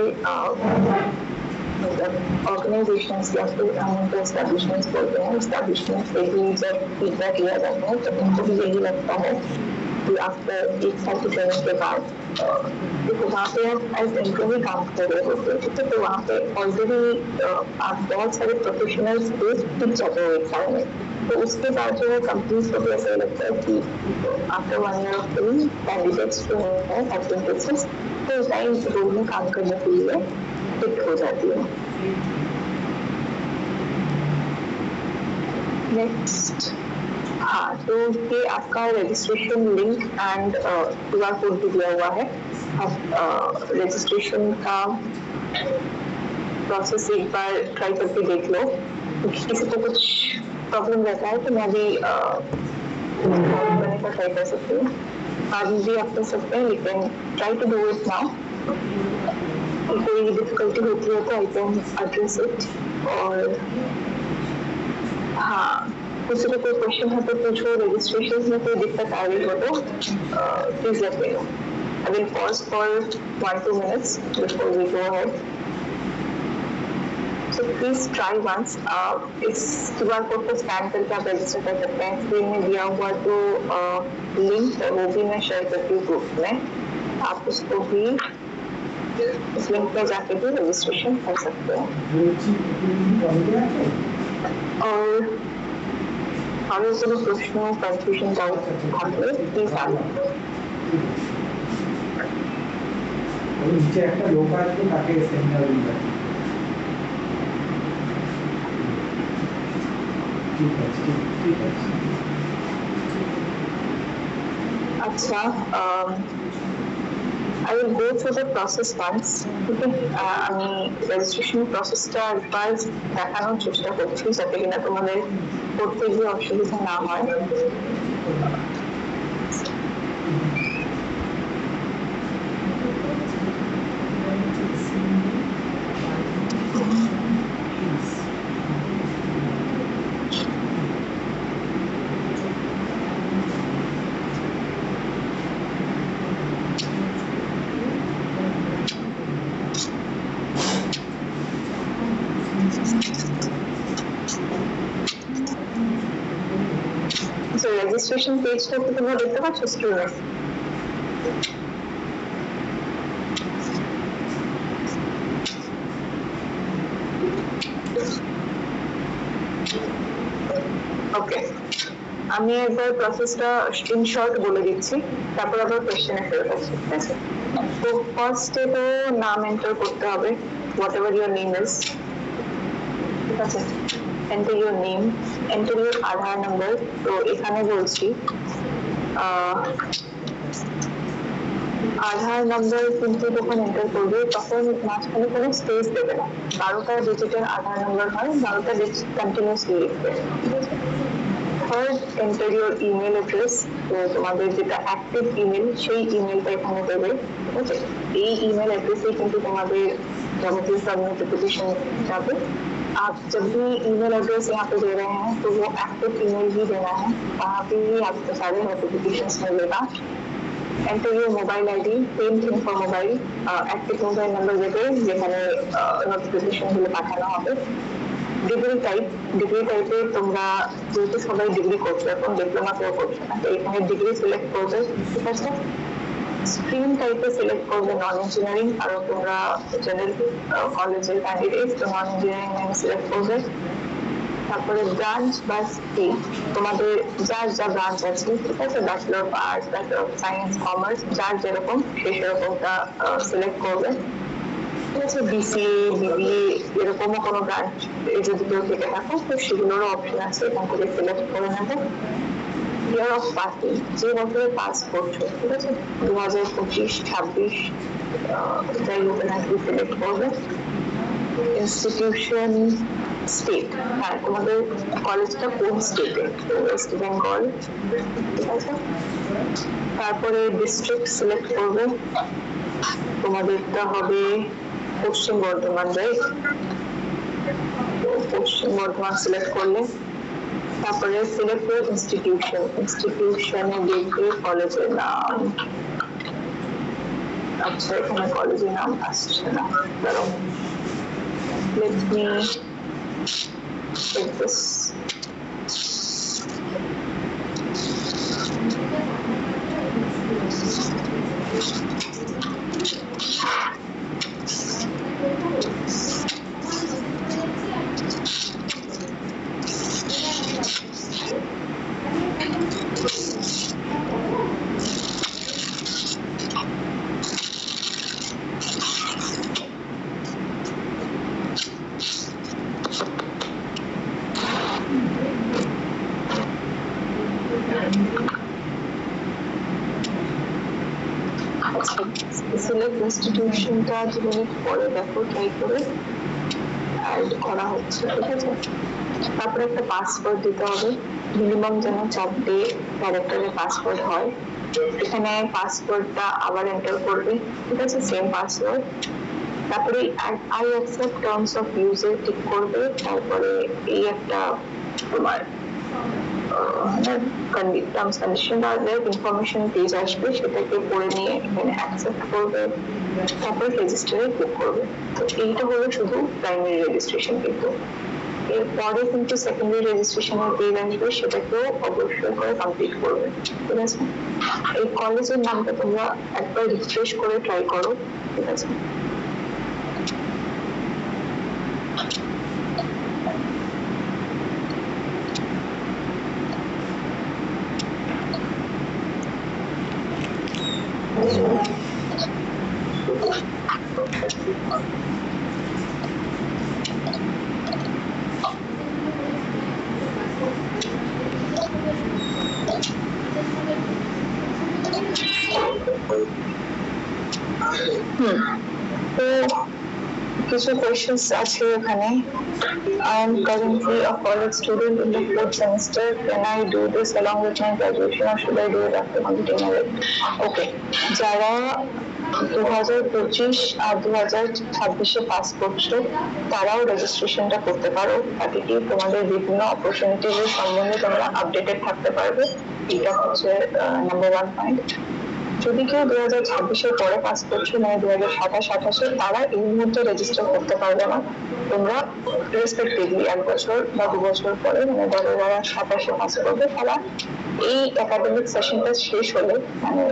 ऑर्गेनाइजेशंस या फिर हम उनको एस्टैब्लिशमेंट्स बोलते हैं, एस्टैब्लिशमेंट से भी जब फीडबैक लिया जाता है तो उनको भी यही लगता है कि आफ्टर 1 साल की ट्रेनिंग के बाद देखो वहाँ पे आप एज एम्प्लॉय काम कर रहे होते हैं, तो वहाँ पे ऑलरेडी आप बहुत सारे प्रोफेशनल्स को टिक जाते हो 1 साल में। तो उसके बाद जो है कंपनीज को भी ऐसा लगता है कि after 1 year of training candidates जो है एप्रेंटिसेस फुल टाइम रोल में काम करने के लिए फिट हो जाती है। नेक्स्ट, हाँ, तो ये आपका registration link and QR code भी दिया हुआ है। आप रजिस्ट्रेशन का प्रोसेस एक बार ट्राई करके देख लो, किसी को कुछ प्रॉब्लम रहता है तो मैं भी करने का ट्राई कर सकती हूँ, बाद में भी आप कर सकते हैं, लेकिन try to do it now. कोई डिफिकल्टी होती है तो आई कैन एड्रेस इट। और हाँ, किसी को कोई क्वेश्चन है तो पूछो, रजिस्ट्रेशन में कोई दिक्कत आ रही हो तो please let me know. I will pause for 1-2 minutes before we go ahead. So please try once. इस QR कोड को स्कैन करके आप रजिस्टर कर सकते हैं। स्क्रीन में दिया हुआ जो लिंक है वो भी मैं शेयर करती हूँ ग्रुप में, आप उसको भी इस लिंक पे जाके भी रजिस्ट्रेशन कर सकते हैं। और आगे कोई प्रश्न, कंफ्यूजन, डाउट থাকলে प्लीज आइए। নিচে একটা লোক আছে তাকে সেমিনার দিতে। ঠিক আছে। अच्छा, I will go through the process once. Okay, আমি registration processটা একবার দেখানোর চেষ্টা করছি যাতে কিনা তোমাদের করতে গিয়ে অসুবিধা না হয়। So registration page টা কি তোমরা দেখতে পাচ্ছ স্ক্রিনে? ওকে, আমি একবার প্রসেসটা ইন শর্ট বলে দিচ্ছি, তারপর আবার কোশ্চেনে ফেরত আসছি। ঠিক আছে? তো ফার্স্ট স্টেপে নাম এন্টার করতে হবে, what ever your name is, ঠিক আছে। Enter your name, enter your Aadhaar number. তো এখানে বলছি আধার নাম্বার কিন্তু যখন এন্টার করবে তখন মাঝখানে কোনো স্পেস দেবে না, 12টা ডিজিটের আধার নাম্বার হয়, 12টা ডিজিট কন্টিনিউসলি লিখবে, ঠিক আছে। Third, enter your email address. তো তোমাদের যেটা অ্যাক্টিভ ইমেল সেই ইমেলটা এখানে দেবে, ঠিক আছে। এই ইमेल एड्रेस কিন্তু তোমাদের যাবতীয় सब नोटिफिकेशन जाবে। आप जब भी ईमेल एड्रेस यहाँ पे दे रहे हैं तो वो एक्टिव ईमेल ही देना है, वहाँ पे ही आपको सारे नोटिफिकेशन मिलेगा। Enter your mobile ID, same thing for mobile, active mobile number देবে যেখানে নোটিফিকেশন গুলো পাঠানো হবে। ডিগ্রি টাইপে তোমরা যেহেতু সবাই ডিগ্রি করছো, এখন ডিপ্লোমা কেউ করছো না, তো এখানে ডিগ্রি সিলেক্ট করবে, ঠিক আছে। স্ট্রিম টাইপে সিলেক্ট করবে নন ইঞ্জিনিয়ারিং, আর তোমরা জেনারেল কলেজের ক্যান্ডিডেট, তো নন ইঞ্জিনিয়ারিং লাইন সিলেক্ট করবে। তারপরে ব্রাঞ্চ বা স্ট্রিম, তোমাদের যার যা ব্রাঞ্চ আছে, ঠিক আছে, bachelor of arts, bachelor of science, commerce, যার যেরকম সেই সেরকমটা সিলেক্ট করবে, ঠিক আছে। বিসিএ, বিবিএ এরকমও কোনো ব্রাঞ্চ যদি কেউ থেকে থাকো তো সেগুলোরও অপশন আছে, এখান থেকে সিলেক্ট করে নেবে। ইয়ার অফ পাসিং, যে বছরে পাস করছো, ঠিক আছে, 2025-26 যাই হোক না কি সিলেক্ট করবে। ইনস্টিটিউশন, স্টেট, হ্যাঁ তোমাদের কলেজটা কোন স্টেটে, ওয়েস্ট বেঙ্গল, ঠিক আছে। তারপরে ডিস্ট্রিক্ট সিলেক্ট করবে, তোমাদেরটা হবে পশ্চিম বর্ধমান, রাইট, পশ্চিম বর্ধমান সিলেক্ট করলে। তারপরে সিলেক্ট করে ইনস্টিটিউশনে দেখবে কলেজের নাম। আচ্ছা এখানে কলেজের নাম আসছে না, ধরো let me take this. Select ইনস্টিটিউশনটা 2 মিনিট পরে দেখো, ট্রাই করে অ্যাড করা হচ্ছে, ঠিক আছে। তারপরে একটা পাসওয়ার্ড দিতে হবে, মিনিমাম যেন 4টে ক্যারেক্টারের পাসওয়ার্ড হয়। এখানে পাসওয়ার্ডটা আবার এন্টার করবে, ঠিক আছে, সেম পাসওয়ার্ড। তারপরে আই অ্যাকসেপ্ট টার্মস অফ ইউজে টিক করবে। তারপরে এই একটা তোমার টার্মস কন্ডিশন আর ইনফরমেশন পেজ আসবে, সেটাকে পড়ে নিয়ে এখানে অ্যাকসেপ্ট করবে, তারপরে রেজিস্টারে ক্লিক করবে। তো এইটা হলো শুধু প্রাইমারি রেজিস্ট্রেশন, কিন্তু এরপরে কিন্তু সেকেন্ডারি রেজিস্ট্রেশনের পেজ আসবে, সেটাকেও অবশ্যই করে কমপ্লিট করবে, ঠিক আছে। এই কলেজের নামটা তোমরা একবার রিফ্রেশ করে ট্রাই করো, ঠিক আছে। কিছু কোয়েশ্চেন্স আছে এখানে। I am currently a college student in the 4th semester. Can I do this along with my graduation or should I do it after completing my work? Okay, যারা 2025 আর 2026 pass করছো তারাও রেজিস্ট্রেশনটা করতে পারো, তাতে কি তোমাদের বিভিন্ন অপরচুনিটির সম্বন্ধে তোমরা আপডেটেড থাকতে পারবে। এটা হচ্ছে নাম্বার 1 পয়েন্ট। যদি কেউ 2026 পরে পাস করছো, মানে 2027-28 তারা এই মুহূর্তে রেজিস্টার করতে পারবে না। তোমরা রেসপেক্টিভলি 1 বছর বা 2 বছর পরে, মানে যারা 27 পাস করবে তারা এই একাডেমিক সেশনটা শেষ হলে, মানে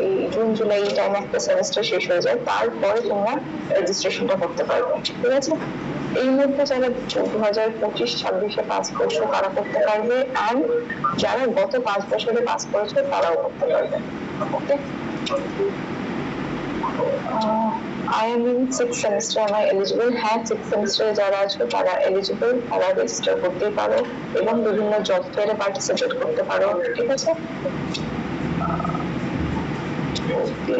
এই জুন জুলাই টাইমে একটা সেমিস্টার শেষ হয়ে যায়, তারপরে তোমরা রেজিস্ট্রেশনটা করতে পারবে, ঠিক আছে। এই মুহূর্তে যারা 2025-26 পাস করছো তারা করতে পারবে, অ্যান্ড যারা গত 5 বছরে পাস করেছে তারাও করতে পারবে, ওকে। I am in 6th semester. Am I eligible? হ্যাঁ, 6th semester যারা আছো তারা eligible, তারা রেজিস্টার করতে পারো এবং বিভিন্ন জব ফেয়ারে পার্টিসিপেট করতে পারো, ঠিক আছে? ওকে,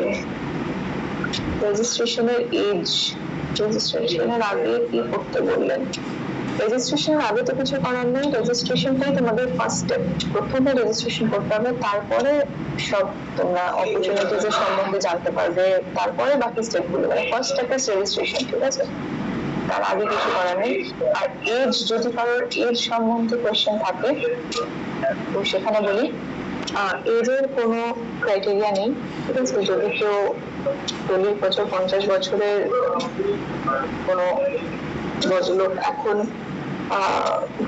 রেজিস্ট্রেশনের এজ, রেজিস্ট্রেশনের আগে কি করতে বললেন? রেজিস্ট্রেশনের আগে তো কিছু করার নেই, রেজিস্ট্রেশনটাই তোমাদের ফার্স্ট স্টেপ। প্রথমে রেজিস্ট্রেশন করতে হবে, তারপরে সব তোমরা অপরচুনিটিজ এর সম্বন্ধে জানতে পারবে, তারপরে বাকি স্টেপগুলো, মানে ফার্স্ট স্টেপ ইজ রেজিস্ট্রেশন, ঠিক আছে? তার আগে কিছু করার নেই। আর এজ, যদি কারোর এজ সম্বন্ধে কোয়েশ্চেন থাকে তো সেখানে বলি এজের কোনো ক্রাইটেরিয়া নেই, ঠিক আছে? যদি কেউ 50 বছরের কোনো ভদ্রলোক এখন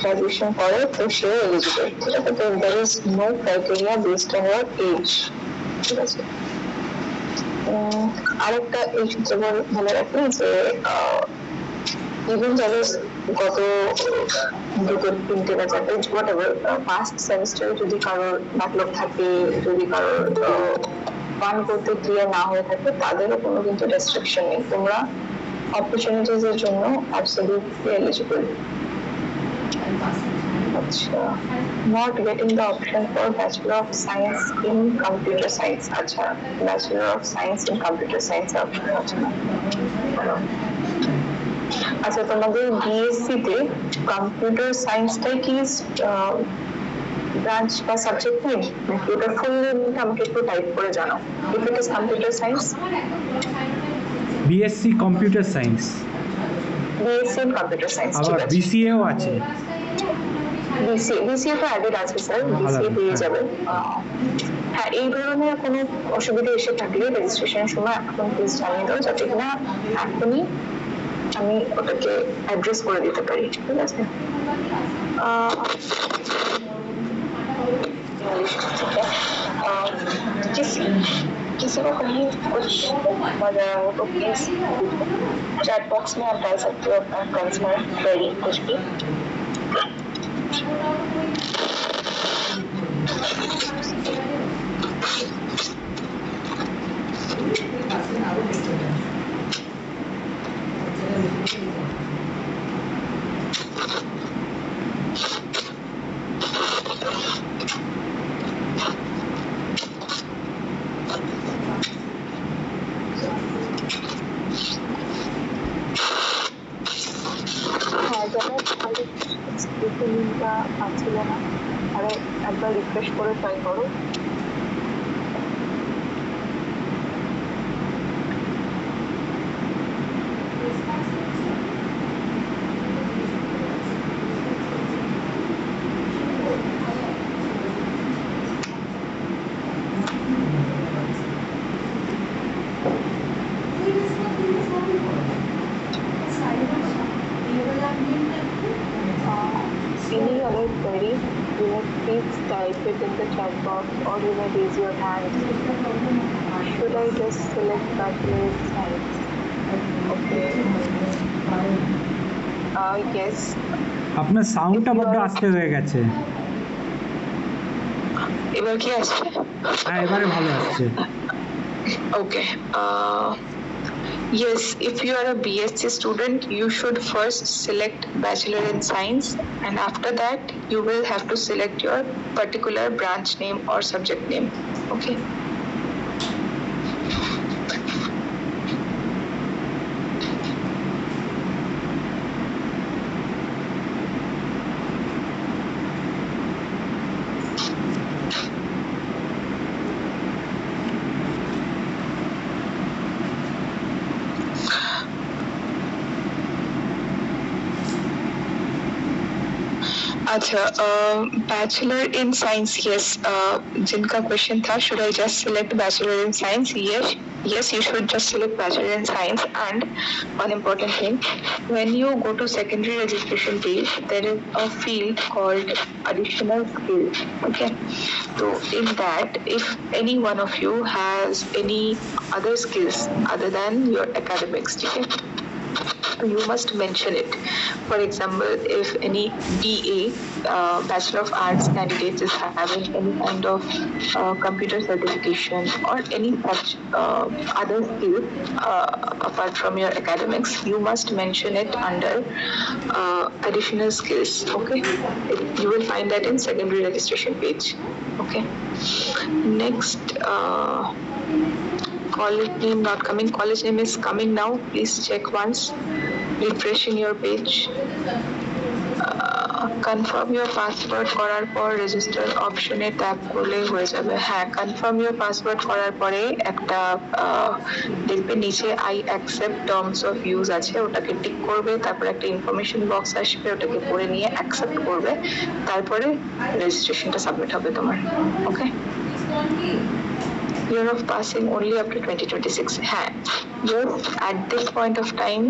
গ্রাজুয়েশন করে তো সে এলিজিবল, ঠিক আছে? তো there is no criteria based on year age, ঠিক আছে? আরেকটা এই সূত্রে বলে রাখি যে ইভেন যাদের গত 2-3 বা 4 হোয়াট এভার ফার্স্ট সেমিস্টারে যদি কারোর ব্যাকলগ থাকে, যদি কারোর ওয়ান করতে ক্লিয়ার না হয়ে থাকে, তাদেরও কোনো কিন্তু রেস্ট্রিকশন নেই, তোমরা অপরচুনিটিজ এর জন্য অ্যাবসলিউটলি এলিজিবল। আচ্ছা, not getting the option for Bachelor of Science in Computer Science, আচ্ছা Bachelor of Science in Computer Science option আছে না? আচ্ছা, তোমাদের বিএসসি তে কম্পিউটার সায়েন্সটাই কি ব্রাঞ্চ বা সাবজেক্ট নেই নাকি? ওটা ফুল নেমটা আমাকে একটু টাইপ করে জানাও। If it is computer science, BSc computer science, BSc in computer science, ঠিক আবার আছে? বিসিএও আছে। বিসিএ তো অ্যাডেড আছে স্যার, বিসিএ পেয়ে যাবেন। হ্যাঁ, এই ধরনের কোনো অসুবিধা এসে থাকলে রেজিস্ট্রেশনের সময় এখন প্লিজ জানিয়ে দাও, যাতে কিনা এখনই আমি ওটাকে অ্যাড্রেস করে দিতে পারি, ঠিক আছে? किसी को कहीं कुछ वजह हो तो प्लीज चैट बॉक्स में आप डाल सकते हो अपना कंसर्न, क्वेरी, कुछ भी। লিঙ্কটা পাচ্ছিল না, আরে একবার রিফ্রেশ করে ট্রাই করো। Any other query, you may please type it in the chat box or you may raise your hand. Should I just select Bachelor in Science? Okay. Yes. আপনার সাউন্ডটা বড্ড আস্তে হয়ে গেছে। এবার কি আসছে? হ্যাঁ, এবারে ভালো আসছে। Okay. Yes, if you are a BSc student, you should first select Bachelor in Science, and after that, you will have to select your particular branch name or subject name. Okay. अच्छा, bachelor in science, yes, जिनका question था should I just select bachelor in science, yes you should just select bachelor in science. And one important thing, when you go to secondary registration page, there is a field called additional skills. Okay, so in that, if any one of you has any other skills other than your academics, okay, so you must mention it. For example, if any BA, Bachelor of Arts candidate is having any kind of computer certification or any such other skill apart from your academics, you must mention it under additional skills. Okay, you will find that in secondary registration page. Okay, next. College name not coming. College name is coming now. Please check once. Refreshing your page. Confirm your password করার পর register অপশনে tap করলে হয়ে যাবে। হ্যাঁ, confirm your password করার পরে একটা দেখবে নিচে I accept terms of use আছে, ওটাকে টিক করবে, তারপরে একটা ইনফরমেশন বক্স আসবে, ওটাকে পড়ে নিয়ে অ্যাকসেপ্ট করবে, তারপরে রেজিস্ট্রেশনটা সাবমিট হবে তোমার। ওকে, year of passing only up to 2026. Yes, at this point of time,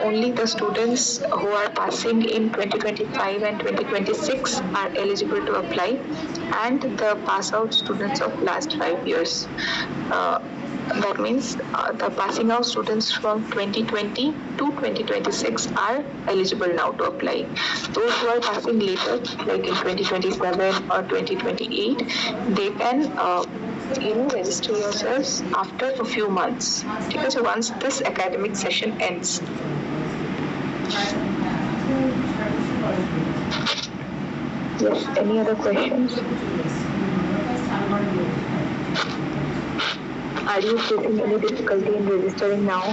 only the students who are passing in 2025 and 2026 are eligible to apply, and the pass out students of last 5 years. That means the passing out students from 2020 to 2026 are eligible now to apply. Those who are passing later, like in 2027 or 2028, they can register yourselves after a few months, because once this academic session ends. Yes, any other questions? Are you facing any difficulty in registering now?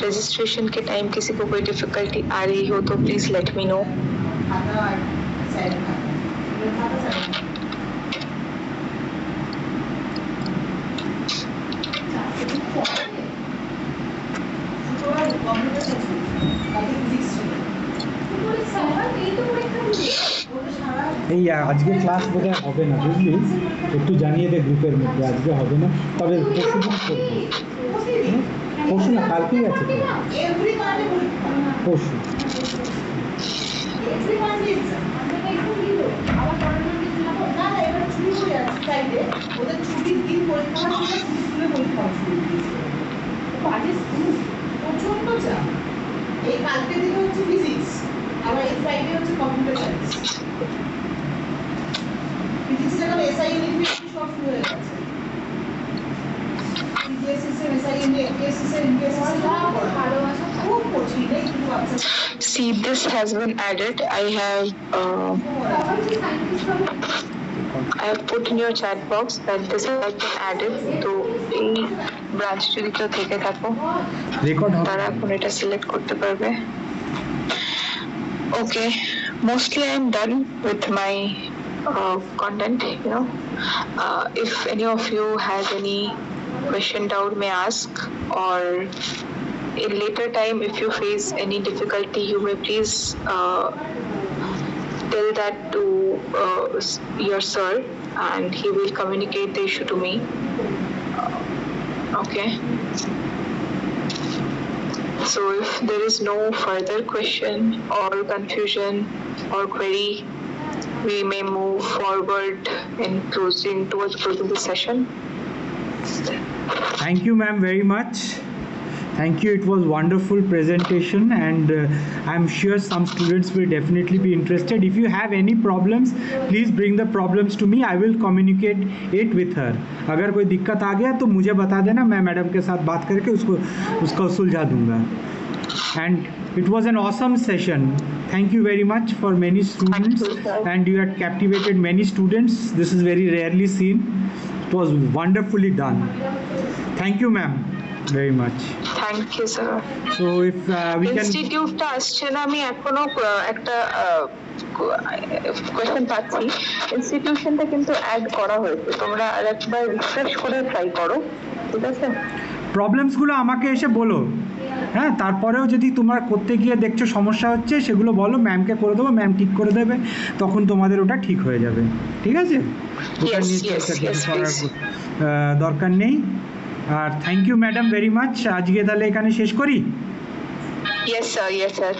Registration के time किसी को कोई difficulty आ रही हो तो please let me know. এই আজকে class বোধহয় হবে না, বুঝলি, একটু জানিয়ে দে গ্রুপের মধ্যে, আজকে হবে না, তবে পরশু দিন করবো। পরশু না, কালকেই আছে তো, পরশু। এই কালকে দিকে হচ্ছে ফিজিক্স, আবার এই ফ্রাইডে হচ্ছে কম্পিউটার সায়েন্স। ফিজিক্স এর এসআই ইউনিট সব শুরু হয়ে গেছে। ফিজিক্স এর এসআই ইউনিট, এসএস এর ইন্টারেস্ট খুব কঠিন, এই কিন্তু বাচ্চা। See, this has been added. I have put in your chat box that this has been added. তো এই ব্রাঞ্চ যদি কেউ থেকে থাকো তারা এখন এটা সিলেক্ট করতে পারবে। Okay, mostly I'm done with my content. If any of you has any question, doubt, may ask, or in later time if you face any difficulty, you may please tell that to your sir, and he will communicate the issue to me. Okay, so if there is no further question or confusion or query, we may move forward in towards closing the session. Thank you, ma'am, very much. Thank you. It was wonderful presentation, and I'm sure some students will definitely be interested. If you have any problems, please bring the problems to me. I will communicate it with her. अगर कोई दिक्कत आ गया तो मुझे बता देना, मैं madam के साथ बात करके उसको सुलझा दूंगा. And it was an awesome session. Thank you very much for many students, and you had captivated many students. This is very rarely seen. It was wonderfully done. Thank you, ma'am, very much. Thank you, sir. So if we can ইনস্টিটিউটটা আসছে না, আমি এখনো একটা question পাচ্ছি। ইনস্টিটিউশনটা কিন্তু add করা হয়েছে, তোমরা আরেকবার রিফ্রেশ করে ট্রাই করো, ঠিক আছে? প্রবলেমসগুলো আমাকে এসে বলো, হ্যাঁ, তারপরেও যদি তোমার করতে গিয়ে দেখছো সমস্যা হচ্ছে সেগুলো বলো, ম্যামকে করে দেবো, ম্যাম ঠিক করে দেবে, তখন তোমাদের ওটা ঠিক হয়ে যাবে, ঠিক আছে? ওটা নিয়ে চিন্তা কিছু করার দরকার নেই। আর thank you madam very much. আজকে তাহলে এখানে শেষ করি। Yes sir, yes sir.